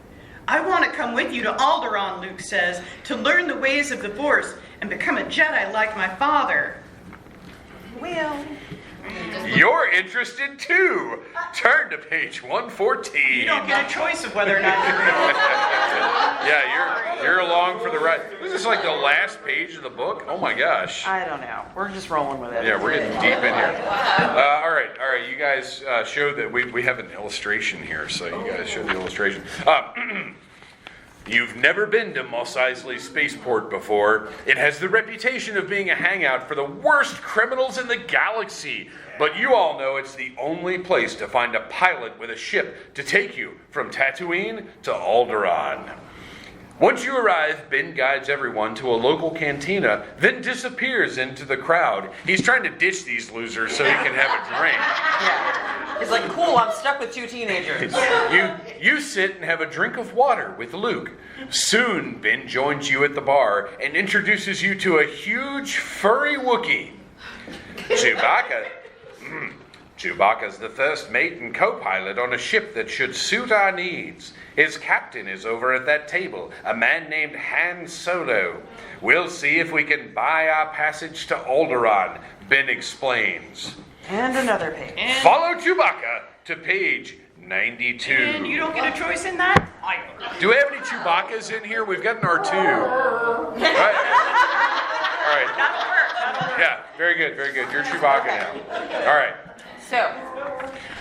I want to come with you to Alderaan, Luke says, to learn the ways of the Force and become a Jedi like my father. Well, You're interested too. Turn to page 114. You don't get a choice of whether or not to read. Yeah, you're along for the ride. Is this like the last page of the book? Oh my gosh. I don't know. We're just rolling with it. Yeah, we're getting deep in here. All right. You guys showed that we have an illustration here, so you guys show the illustration. You've never been to Mos Eisley Spaceport before. It has the reputation of being a hangout for the worst criminals in the galaxy. But you all know it's the only place to find a pilot with a ship to take you from Tatooine to Alderaan. Once you arrive, Ben guides everyone to a local cantina, then disappears into the crowd. He's trying to ditch these losers so he can have a drink. Yeah. He's like, cool, I'm stuck with two teenagers. You sit and have a drink of water with Luke. Soon, Ben joins you at the bar and introduces you to a huge furry Wookiee. Chewbacca's the first mate and co-pilot on a ship that should suit our needs. His captain is over at that table, a man named Han Solo. We'll see if we can buy our passage to Alderaan, Ben explains. And another page. Follow Chewbacca to page 92. And you don't get a choice in that? Do we have any Chewbaccas in here? We've got an R2. Right? All right. That'll work. Yeah, very good, very good. You're Chewbacca now. All right. So,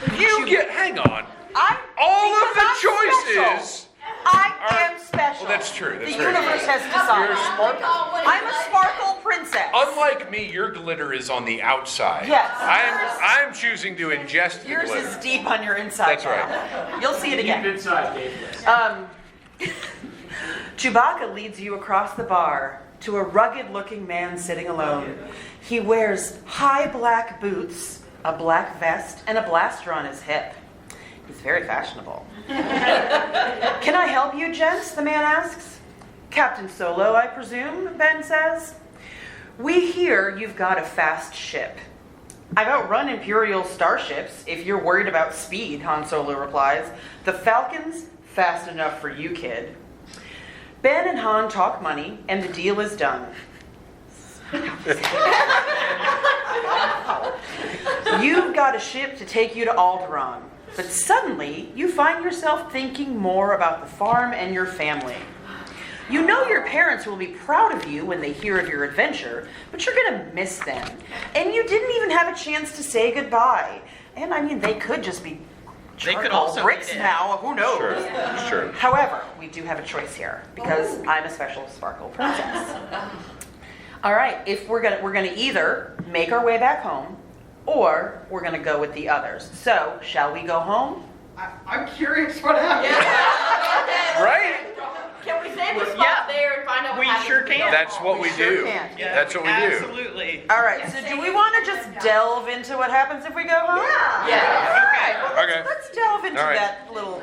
Hang on. I'm All of the I'm choices. special. I am special. Well, that's true. That's the very universe true. has decided. You're a sparkle. I'm a sparkle princess. Unlike me, your glitter is on the outside. Yes. I'm choosing to ingest the Yours glitter. is deep on your inside. That's right. You'll see it again. Deep inside, Dave. Chewbacca leads you across the bar to a rugged-looking man sitting alone. He wears high black boots, a black vest, and a blaster on his hip. He's very fashionable. Can I help you, gents? The man asks. Captain Solo, I presume, Ben says. We hear you've got a fast ship. I've outrun Imperial starships. If you're worried about speed, Han Solo replies. The Falcon's fast enough for you, kid. Ben and Han talk money, and the deal is done. You've got a ship to take you to Alderaan, but suddenly you find yourself thinking more about the farm and your family. You know your parents will be proud of you when they hear of your adventure, but you're going to miss them. And you didn't even have a chance to say goodbye. And I mean, they could just be They could charcoal also bricks be dead. now. Who knows? Sure. However, we do have a choice here because I'm a special sparkle princess. All right, if we're gonna either make our way back home, or we're gonna go with the others. So, shall we go home? I'm curious what happened. Right? Can we save the spot Yeah. there and find out what We happens? sure if we can. go That's home? what we sure do. can. Yeah, That's what we do. Absolutely. All right. So, do we want to just delve into what happens if we go home? Yeah. All right. Well, Okay. let's delve into All right. that little.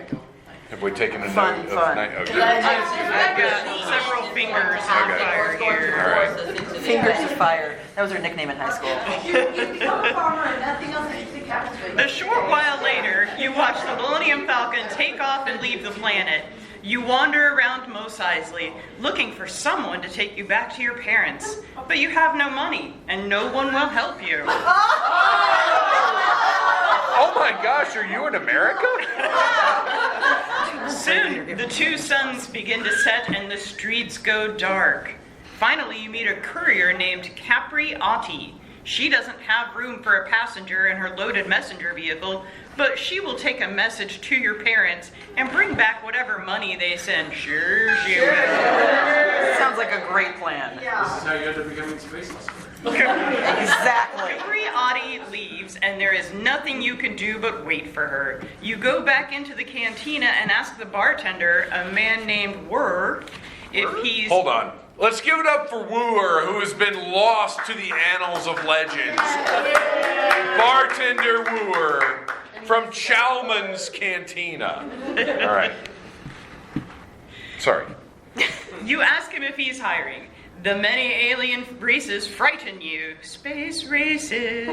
Have we taken a Fun, note fun. of night? Okay. I've got several fingers on Okay. fire here. All right. Fingers of fire. That was her nickname in high school. You become a farmer and nothing else interesting happens to you. A short while later, you watch the Millennium Falcon take off and leave the planet. You wander around Mos Eisley, looking for someone to take you back to your parents. But you have no money, and no one will help you. Oh my gosh, are you in America? Soon, the two suns begin to set and the streets go dark. Finally, you meet a courier named Capri Otti. She doesn't have room for a passenger in her loaded messenger vehicle, but she will take a message to your parents and bring back whatever money they send. Sure, she will. Sounds like a great plan. This is how you end up becoming space hustler. Exactly. Capri Otti leaves, and there is nothing you can do but wait for her. You go back into the cantina and ask the bartender, a man named Wur, if he's... Hold on. Let's give it up for Wooer, who has been lost to the annals of legends. Bartender Wooer from Chalman's Cantina. All right. Sorry. You ask him if he's hiring. The many alien races frighten you. Space races.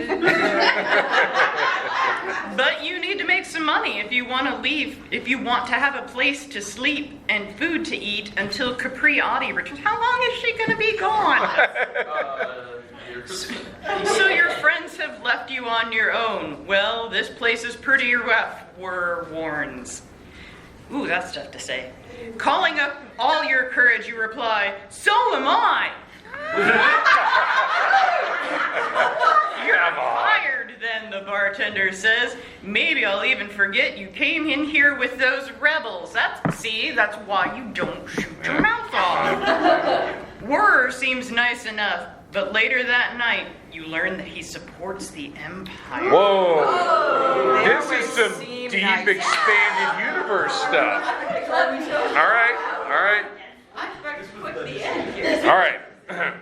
But you need to make some money if you want to leave, if you want to have a place to sleep and food to eat until Capri Otti returns. How long is she going to be gone? So your friends have left you on your own. Well, this place is pretty rough, Wur warns. Ooh, that's tough to say. Calling up all your courage, you reply, so am I. You're fired, then, the bartender says. Maybe I'll even forget you came in here with those rebels. That's why you don't shoot your mouth off. Wur seems nice enough, but later that night, you learn that he supports the Empire. Whoa. There This would is some seem deep nice. expanded universe stuff. All right. I expect to put the end here. All right.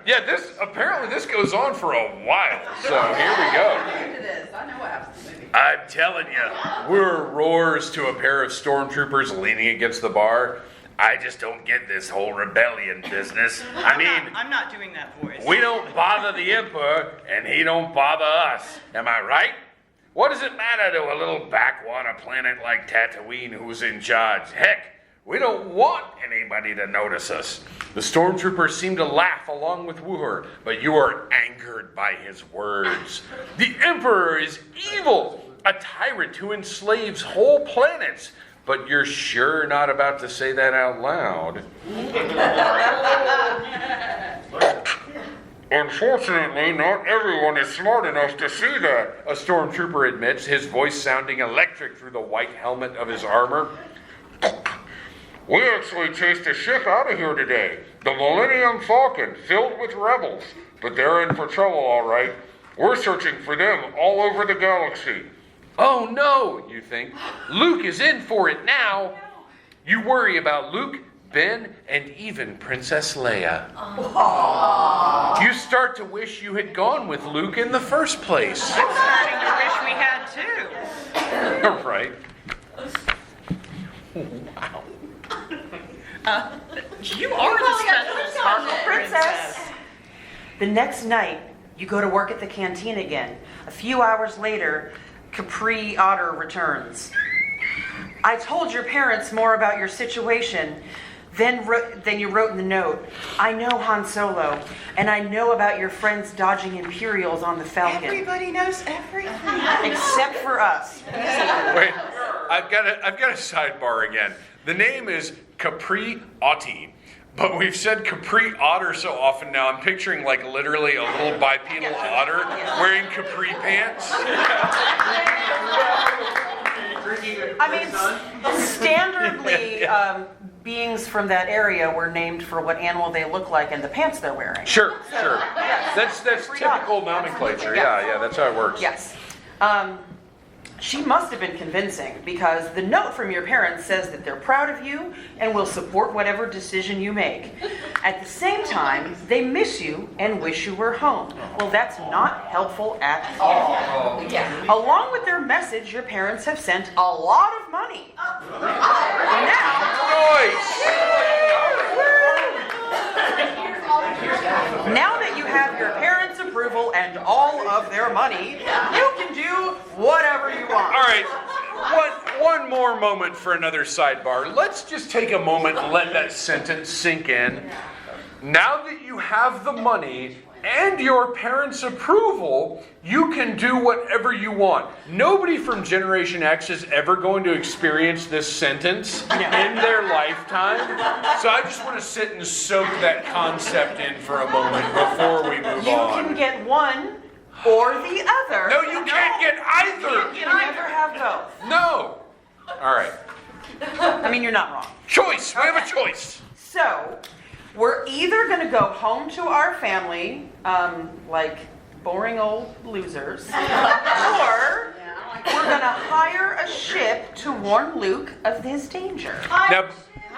Yeah, this goes on for a while. So here we go. Into this. I know what happens in the movie. I'm telling you, Wur roars to a pair of stormtroopers leaning against the bar. I just don't get this whole rebellion business. I'm not doing that voice. We don't bother the Emperor, and he don't bother us. Am I right? What does it matter to a little backwater planet like Tatooine who's in charge? Heck, we don't want anybody to notice us. The stormtroopers seem to laugh along with Wooher, but you are angered by his words. The Emperor is evil, a tyrant who enslaves whole planets. But you're sure not about to say that out loud. Unfortunately, not everyone is smart enough to see that, a stormtrooper admits, his voice sounding electric through the white helmet of his armor. We actually chased a ship out of here today, the Millennium Falcon, filled with rebels. But they're in for trouble, all right. We're searching for them all over the galaxy. Oh no, you think. Luke is in for it now. You worry about Luke, Ben, and even Princess Leia. You start to wish you had gone with Luke in the first place. I'm starting to wish we had too. Right. Wow. You are the special sparkle Princess. The next night, you go to work at the canteen again. A few hours later, Capri Otter returns. I told your parents more about your situation than you wrote in the note. I know Han Solo, and I know about your friends dodging Imperials on the Falcon. Everybody knows everything. Except for us. Wait, I've got a sidebar again. The name is Capri Otti, but we've said Capri Otter so often now, I'm picturing like literally a little bipedal otter wearing capri pants. I mean, standardly, beings from that area were named for what animal they look like and the pants they're wearing. Sure. That's typical nomenclature. Yeah, that's how it works. Yes. She must have been convincing because the note from your parents says that they're proud of you and will support whatever decision you make. At the same time, they miss you and wish you were home. Well, that's not helpful at all. Along with their message, your parents have sent a lot of money. Now that you have your parents' approval and all of their money, you can do whatever you want. All right, one more moment for another sidebar. Let's just take a moment and let that sentence sink in. Now that you have the money and your parents' approval, you can do whatever you want. Nobody from Generation X is ever going to experience this sentence in their lifetime. So I just want to sit and soak that concept in for a moment before we move on. You can get one or the other. No, you can't get either. You can never have both. No. All right. I mean, you're not wrong. Choice. We have a choice. So, we're either going to go home to our family, like boring old losers, or we're going to hire a ship to warn Luke of his danger. Now,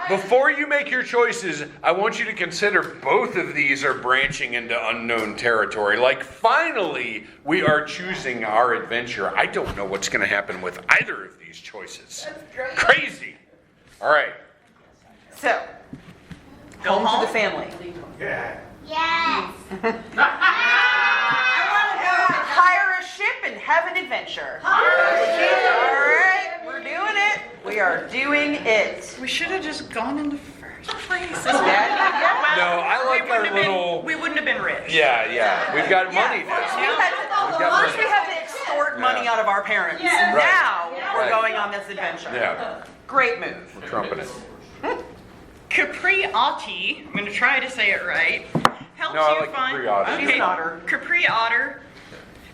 before you make your choices, I want you to consider both of these are branching into unknown territory. Like, finally, we are choosing our adventure. I don't know what's going to happen with either of these choices. Crazy. All right. So, home to the family. Yeah. Yes. Hire a ship and have an adventure. All right, we're doing it. We are doing it. We should have just gone in the first place. No, I like our little... We wouldn't have been rich. Yeah. We've got money now. First we had to extort money out of our parents. Right. Now we're Right. going on this adventure. Yeah, Great move. we're trumping it. Capriati, I'm going to try to say it right, helps No, I you like find... Capri Otter. She's an otter. Capri Otter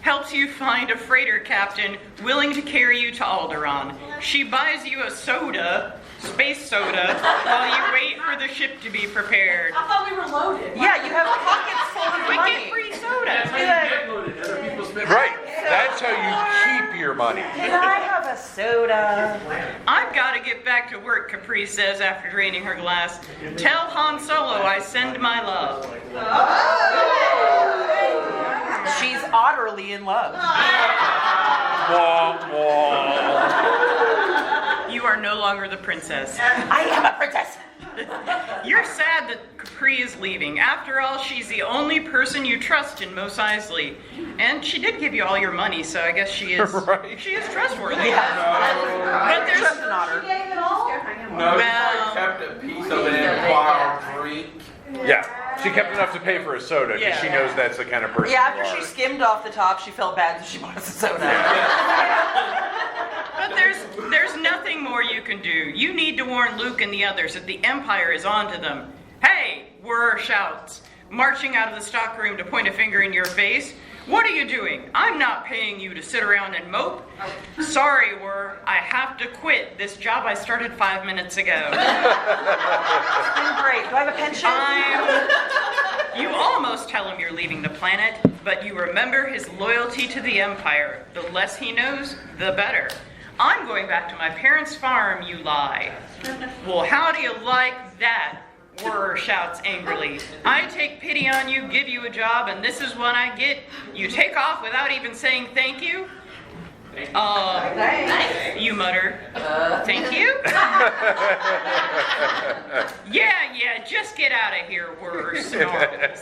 helps you find a freighter captain willing to carry you to Alderaan. She buys you a soda, space soda, while you wait for the ship to be prepared. I thought we were loaded. Yeah, you have pockets full of We money. get free soda. Get loaded. Other people spend Right. That's how you keep your money. Can I have a soda? I've got to get back to work, Capri says after draining her glass. Tell Han Solo I send my love. She's utterly in love. Wah, wah. You are no longer the princess. I am a princess. You're sad that Capri is leaving. After all, she's the only person you trust in Mos Eisley. And she did give you all your money, so I guess she is Right. she is trustworthy. Yeah. But there's Just an otter. No, Well- she kept a piece of it in wild drink. Yeah, she kept enough to pay for a soda because Yeah. she knows that's the kind of person Yeah, you after are. she skimmed off the top, she felt bad, so she bought us a soda. But there's nothing more you can do. You need to warn Luke and the others that the Empire is onto them. Hey, Whir shouts, marching out of the stockroom to point a finger in your face. What are you doing? I'm not paying you to sit around and mope. Sorry, Whir, I have to quit this job I started 5 minutes ago. It's been great. Do I have a pension? You almost tell him you're leaving the planet, but you remember his loyalty to the Empire. The less he knows, the better. I'm going back to my parents' farm, you lie. Well, how do you like that? Whir shouts angrily. I take pity on you, give you a job, and this is what I get. You take off without even saying thank you? You mutter. Thank you? Yeah, just get out of here, whir snarls.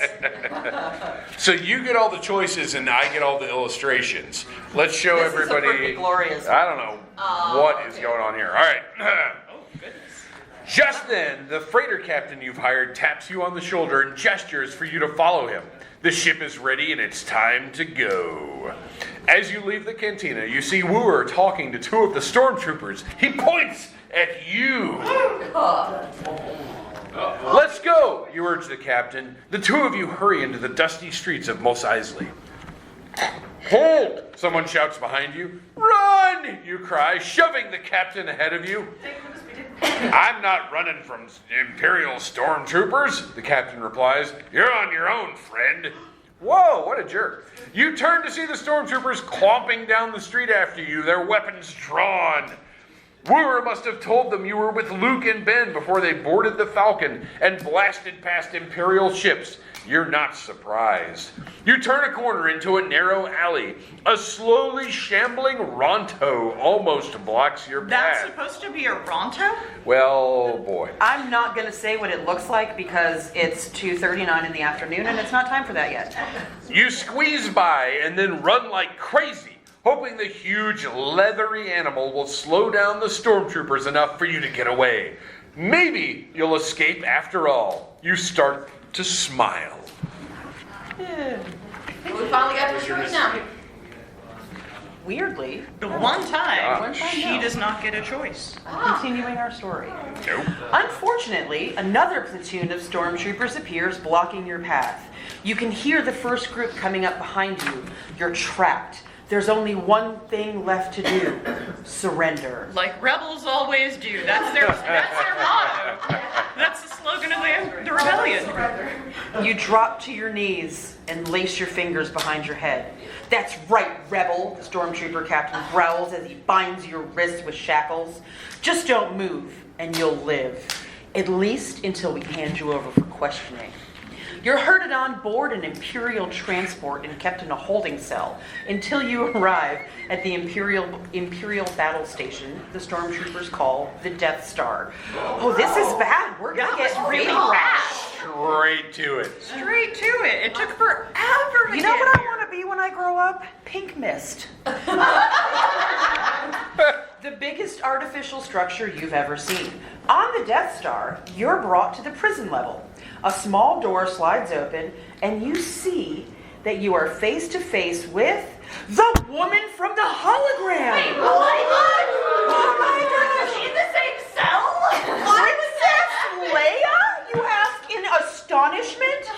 So you get all the choices and I get all the illustrations. Let's show This is a everybody. pretty glorious I don't know what is going on here. All right. Just then, the freighter captain you've hired taps you on the shoulder and gestures for you to follow him. The ship is ready and it's time to go. As you leave the cantina, you see Wooer talking to two of the stormtroopers. He points at you. Let's go, you urge the captain. The two of you hurry into the dusty streets of Mos Eisley. Hold! Someone shouts behind you. Run! You cry, shoving the captain ahead of you. I'm not running from Imperial stormtroopers, the captain replies. You're on your own, friend. Whoa, what a jerk. You turn to see the stormtroopers clomping down the street after you, their weapons drawn. Wooer must have told them you were with Luke and Ben before they boarded the Falcon and blasted past Imperial ships. You're not surprised. You turn a corner into a narrow alley. A slowly shambling Ronto almost blocks your path. That's supposed to be a Ronto? Well, boy. I'm not going to say what it looks like because it's 2:39 in the afternoon and it's not time for that yet. You squeeze by and then run like crazy, hoping the huge leathery animal will slow down the stormtroopers enough for you to get away. Maybe you'll escape after all. You start to smile. We finally got this right now. Weirdly, The one time One time, she no. does not get a choice. continuing our story. Nope. Unfortunately, another platoon of stormtroopers appears, blocking your path. You can hear the first group coming up behind you. You're trapped. There's only one thing left to do. Surrender. Like rebels always do. That's their motto. That's the slogan of the rebellion. You drop to your knees and lace your fingers behind your head. That's right, rebel, the stormtrooper captain growls as he binds your wrists with shackles. Just don't move and you'll live. At least until we hand you over for questioning. You're herded on board an Imperial transport and kept in a holding cell until you arrive at the Imperial battle station the stormtroopers call the Death Star. Oh, this is bad. We're gonna get really bad. Straight to it. Straight to it. It took forever to You know get what I here. want to be when I grow up? Pink mist. The biggest artificial structure you've ever seen. On the Death Star, you're brought to the prison level. A small door slides open, and you see that you are face to face with the woman from the hologram. Wait, what? Oh my gosh! In the same cell? Princess Leia? You ask in astonishment.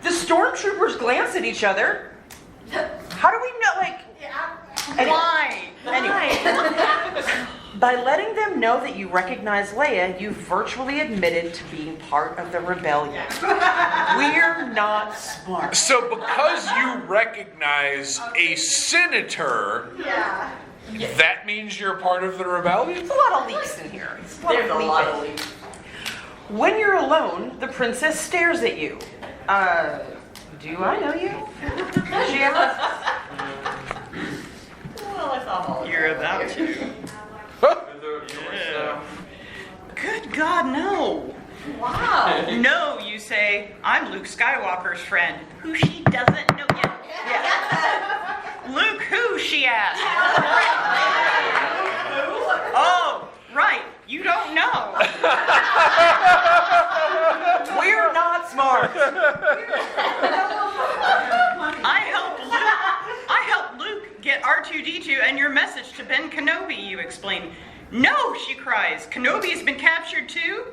The stormtroopers glance at each other. How do we know? Why? Anyway, by letting them know that you recognize Leia, you virtually admitted to being part of the rebellion. We're not smart. So because you recognize a senator, that means you're part of the rebellion? There's a lot of leaks in here. There's a lot of leaks. When you're alone, the princess stares at you. Do I know you? She asks. Well, I saw all of You're it. about to. Yeah. Good God, no. Wow. No, you say, I'm Luke Skywalker's friend, who she doesn't know yet. Luke who, she asks. Oh, right, you don't know. We're not smart. I helped Luke get R2-D2 and your message to Ben Kenobi, you explain. No, she cries. Kenobi's been captured too?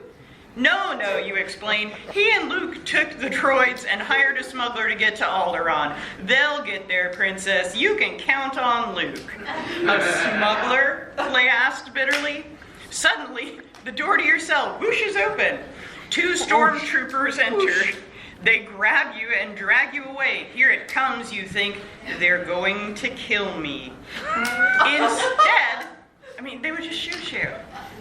No, you explain. He and Luke took the droids and hired a smuggler to get to Alderaan. They'll get there, princess. You can count on Luke. A smuggler? Leia asked bitterly. Suddenly, the door to your cell whooshes open. Two stormtroopers enter. They grab you and drag you away. Here it comes, you think. They're going to kill me. Instead, I mean, they would just shoot you.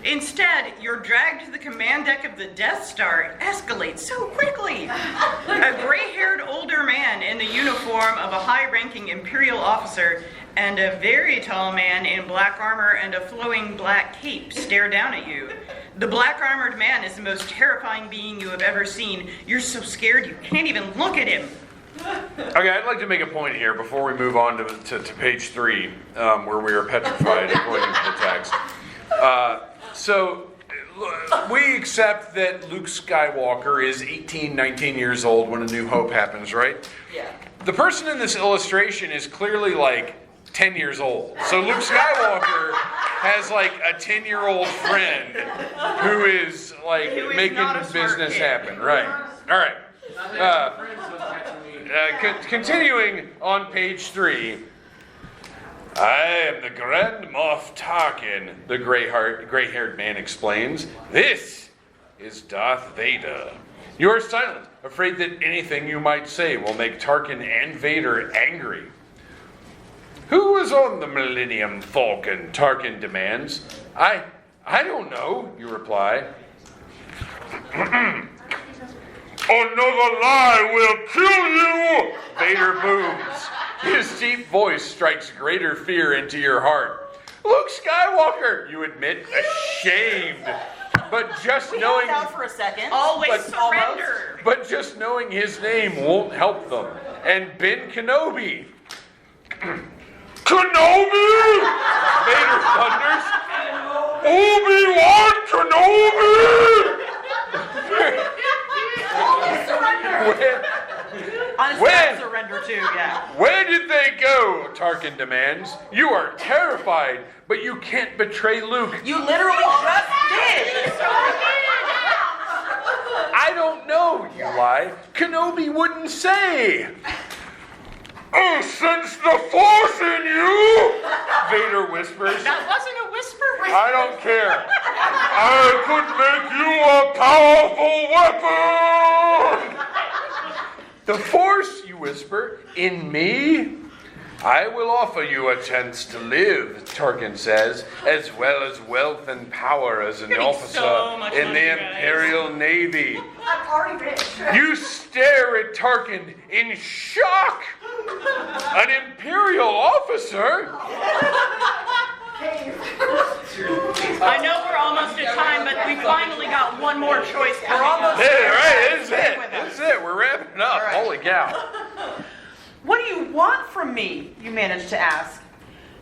Instead, you're dragged to the command deck of the Death Star. It escalates so quickly. A gray-haired older man in the uniform of a high-ranking Imperial officer and a very tall man in black armor and a flowing black cape stare down at you. The black-armored man is the most terrifying being you have ever seen. You're so scared you can't even look at him. Okay, I'd like to make a point here before we move on to page 3, where we are petrified according to the text. So we accept that Luke Skywalker is 18, 19 years old when A New Hope happens, right? Yeah. The person in this illustration is clearly like 10 years old. So Luke Skywalker has like a 10-year-old friend who is like Who is making not a smart business kid. happen, right? All right. Continuing on page 3. I am the Grand Moff Tarkin, the gray-haired man explains. This is Darth Vader. You are silent, afraid that anything you might say will make Tarkin and Vader angry. Who was on the Millennium Falcon? Tarkin demands. I don't know, you reply. Another lie will kill you! Vader booms. His deep voice strikes greater fear into your heart. Luke Skywalker, you admit, ashamed. But just We knowing held out for a second. Always But- surrender. but just knowing his name won't help them. And Ben Kenobi. Kenobi! Vader thunders. Obi-Wan Kenobi! Honestly, When? I surrender too, yeah. Where did they go? Tarkin demands. You are terrified, but you can't betray Luke. You literally just did. I don't know, you lie. Kenobi wouldn't say. I sense the Force in you, Vader whispers. That wasn't a whisper. I don't care. I could make you a powerful weapon. The Force, you whisper, in me? I will offer you a chance to live, Tarkin says, as well as wealth and power as an Getting officer so much in money, the guys. Imperial Navy. I'm already rich. You stare at Tarkin in shock. An Imperial officer? I know we're almost at time, but we finally got one more choice. We're almost Yeah, right, this is Stay it. with us. This is it. We're wrapping it up. All right. Holy cow. What do you want from me? You managed to ask.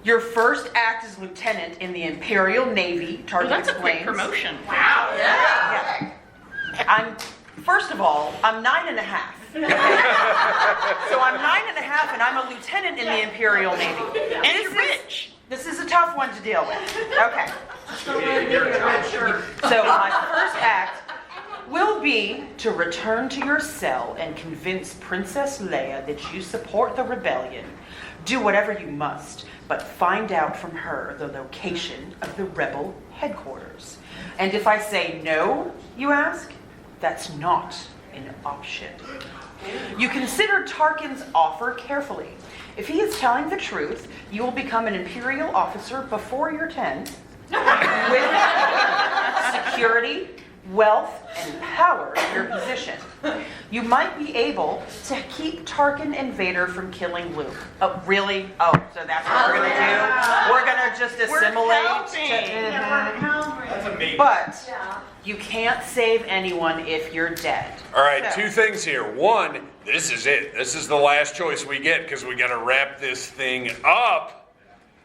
Your first act as lieutenant in the Imperial Navy, Well, Tarkin that's a quick explains. promotion. Yeah. First of all, I'm 9.5. So I'm 9.5 and I'm a lieutenant in the Imperial Navy. And you're rich. This is a tough one to deal with. Okay. So my first act will be to return to your cell and convince Princess Leia that you support the rebellion. Do whatever you must, but find out from her the location of the rebel headquarters. And if I say no, you ask, that's not an option. You consider Tarkin's offer carefully. If he is telling the truth, you will become an Imperial officer before you're 10, with security, wealth, and power in your position. You might be able to keep Tarkin and Vader from killing Luke. Oh, really? Oh, so that's what we're gonna do? We're gonna just assimilate. That's amazing. But you can't save anyone if you're dead. All right, So- two things here. One, this is it. This is the last choice we get because we got to wrap this thing up.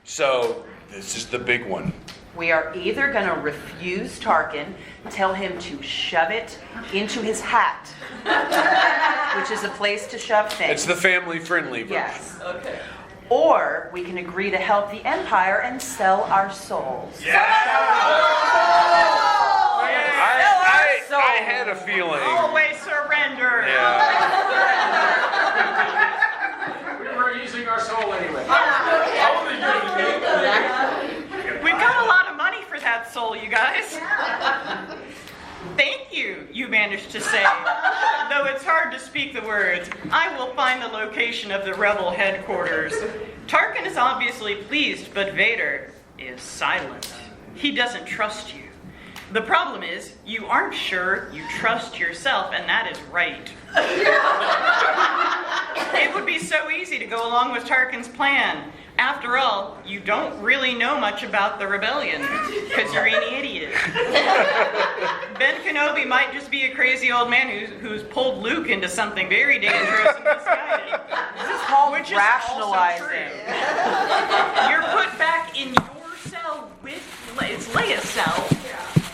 So this is the big one. We are either going to refuse Tarkin, tell him to shove it into his hat, which is a place to shove things. It's the family-friendly version. Yes. Or we can agree to help the Empire and sell our souls. I had a feeling. Always surrender. Yeah. We were using our soul anyway. All of We've got a lot of money for that soul, you guys. Thank you, you managed to say. Though it's hard to speak the words, I will find the location of the rebel headquarters. Tarkin is obviously pleased, but Vader, is silent. He doesn't trust you. The problem is, you aren't sure you trust yourself, and that is right. It would be so easy to go along with Tarkin's plan. After all, you don't really know much about the rebellion, because you're an idiot. Ben Kenobi might just be a crazy old man who's pulled Luke into something very dangerous and misguided. This is called Which is rationalizing. also true. You're put back in your cell with it's Leia's cell,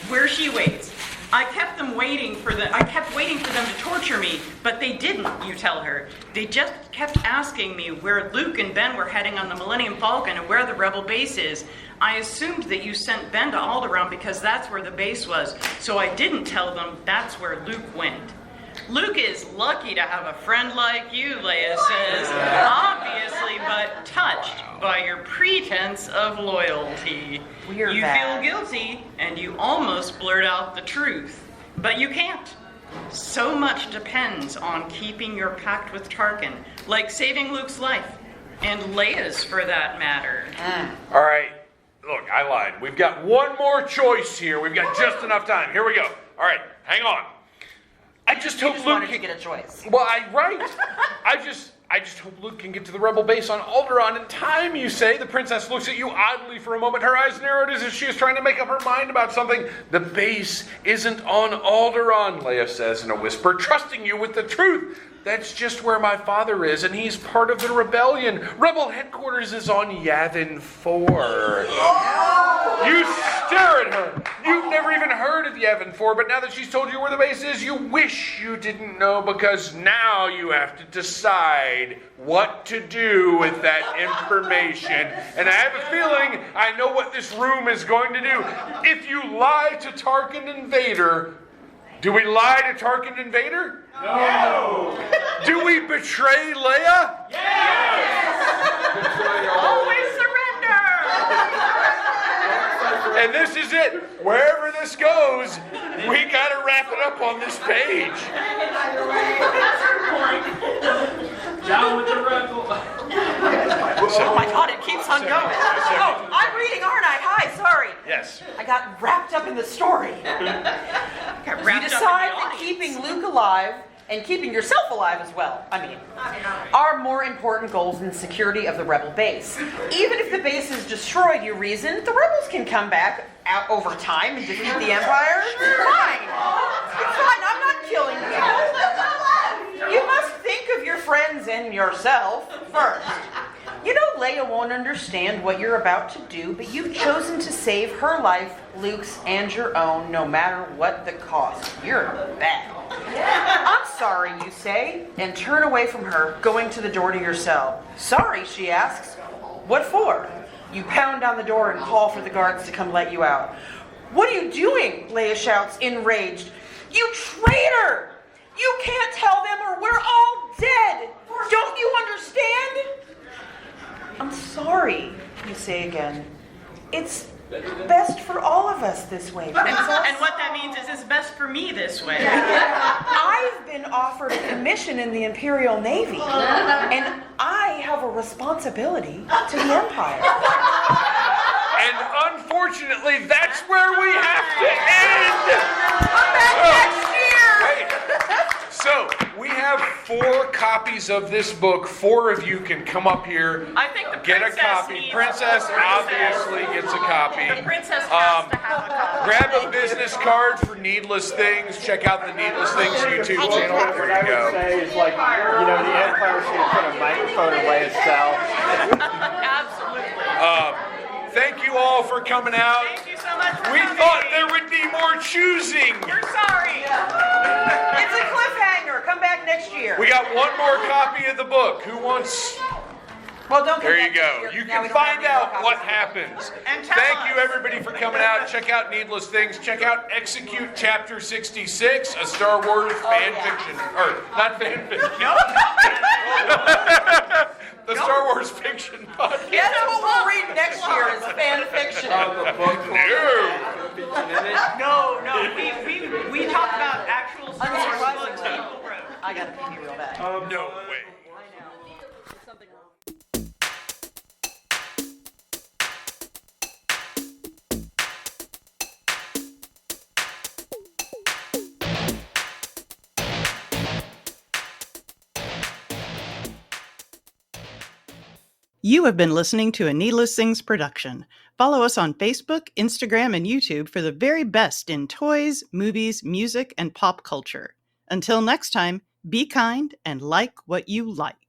where she waits. I kept waiting for them to torture me, but they didn't, you tell her. They just kept asking me where Luke and Ben were heading on the Millennium Falcon and where the rebel base is. I assumed that you sent Ben to Alderaan because that's where the base was, so I didn't tell them that's where Luke went. Luke is lucky to have a friend like you, Leia says, obviously, but touched by your pretense of loyalty. We're You bad. feel guilty, and you almost blurt out the truth, but you can't. So much depends on keeping your pact with Tarkin, like saving Luke's life, and Leia's for that matter. All right. Look, I lied. We've got one more choice here. We've got just enough time. Here we go. All right, hang on. I just You hope just Luke wanted to can get a choice. Well, I just hope Luke can get to the rebel base on Alderaan in time, you say. The princess looks at you oddly for a moment. Her eyes narrowed as if she is trying to make up her mind about something. The base isn't on Alderaan, Leia says in a whisper, trusting you with the truth. That's just where my father is, and he's part of the rebellion. Rebel headquarters is on Yavin 4. You stare at her. You've never even heard of Yavin 4, but now that she's told you where the base is, you wish you didn't know, because now you have to decide what to do with that information. And I have a feeling I know what this room is going to do. If you lie to Tarkin and Vader, do we lie to Tarkin and Vader? No! Do we betray Leia? Always surrender! And this is it. Wherever this goes, we gotta wrap it up on this page. Down with the rebel. Oh my God, it keeps on going. Oh, I'm reading, aren't I? Hi, sorry. Yes. I got wrapped up in the story. Got You wrapped up in decide the that audience. keeping Luke alive and keeping yourself alive as well, are more important goals than security of the rebel base. Even if the base is destroyed, you reason, the rebels can come back out over time and defeat the Empire. Fine. It's fine, I'm not killing people. You must think of your friends and yourself first. You know Leia won't understand what you're about to do, but you've chosen to save her life, Luke's, and your own, no matter what the cost. You're bad. I'm sorry, you say, and turn away from her, going to the door to your cell. Sorry, she asks. What for? You pound on the door and call for the guards to come let you out. What are you doing? Leia shouts, enraged. You traitor! You can't tell them or we're all dead! Don't you understand? I'm sorry, you say again. It's best for all of us this way, Princess. And what that means is it's best for me this way. I've been offered a commission in the Imperial Navy, and I have a responsibility to the Empire. And unfortunately, that's where we have to end. Come back next year! So, we have 4 copies of this book. 4 of you can come up here, I think the get a princess copy. needs Princess a obviously gets a copy. The princess has to have a copy. Grab a business card for Needless Things. Check out the Needless Things YouTube channel. What There I you go. would say is like, you know, the Empire should have put a microphone in Leia's cell. Absolutely. Thank you all for coming out. Thank you so much for We coming. thought there would be more choosing. We're sorry. It's a cliffhanger. Come back next year. We got one more copy of the book. Who wants? Well, don't come There back you go. next year. You Now we can don't have find any more out copies. what happens. And tell Thank us. you, everybody, for coming out. Check out Needless Things. Check out Execute Chapter 66, a Star Wars fan fiction. Or, not fan fiction. No. The Star Wars fiction podcast. That's what we'll read next year is fan fiction. No. No. We talk about actual Star Wars books people wrote. I gotta pee real bad. No way. You have been listening to a Needless Things production. Follow us on Facebook, Instagram, and YouTube for the very best in toys, movies, music, and pop culture. Until next time, be kind and like what you like.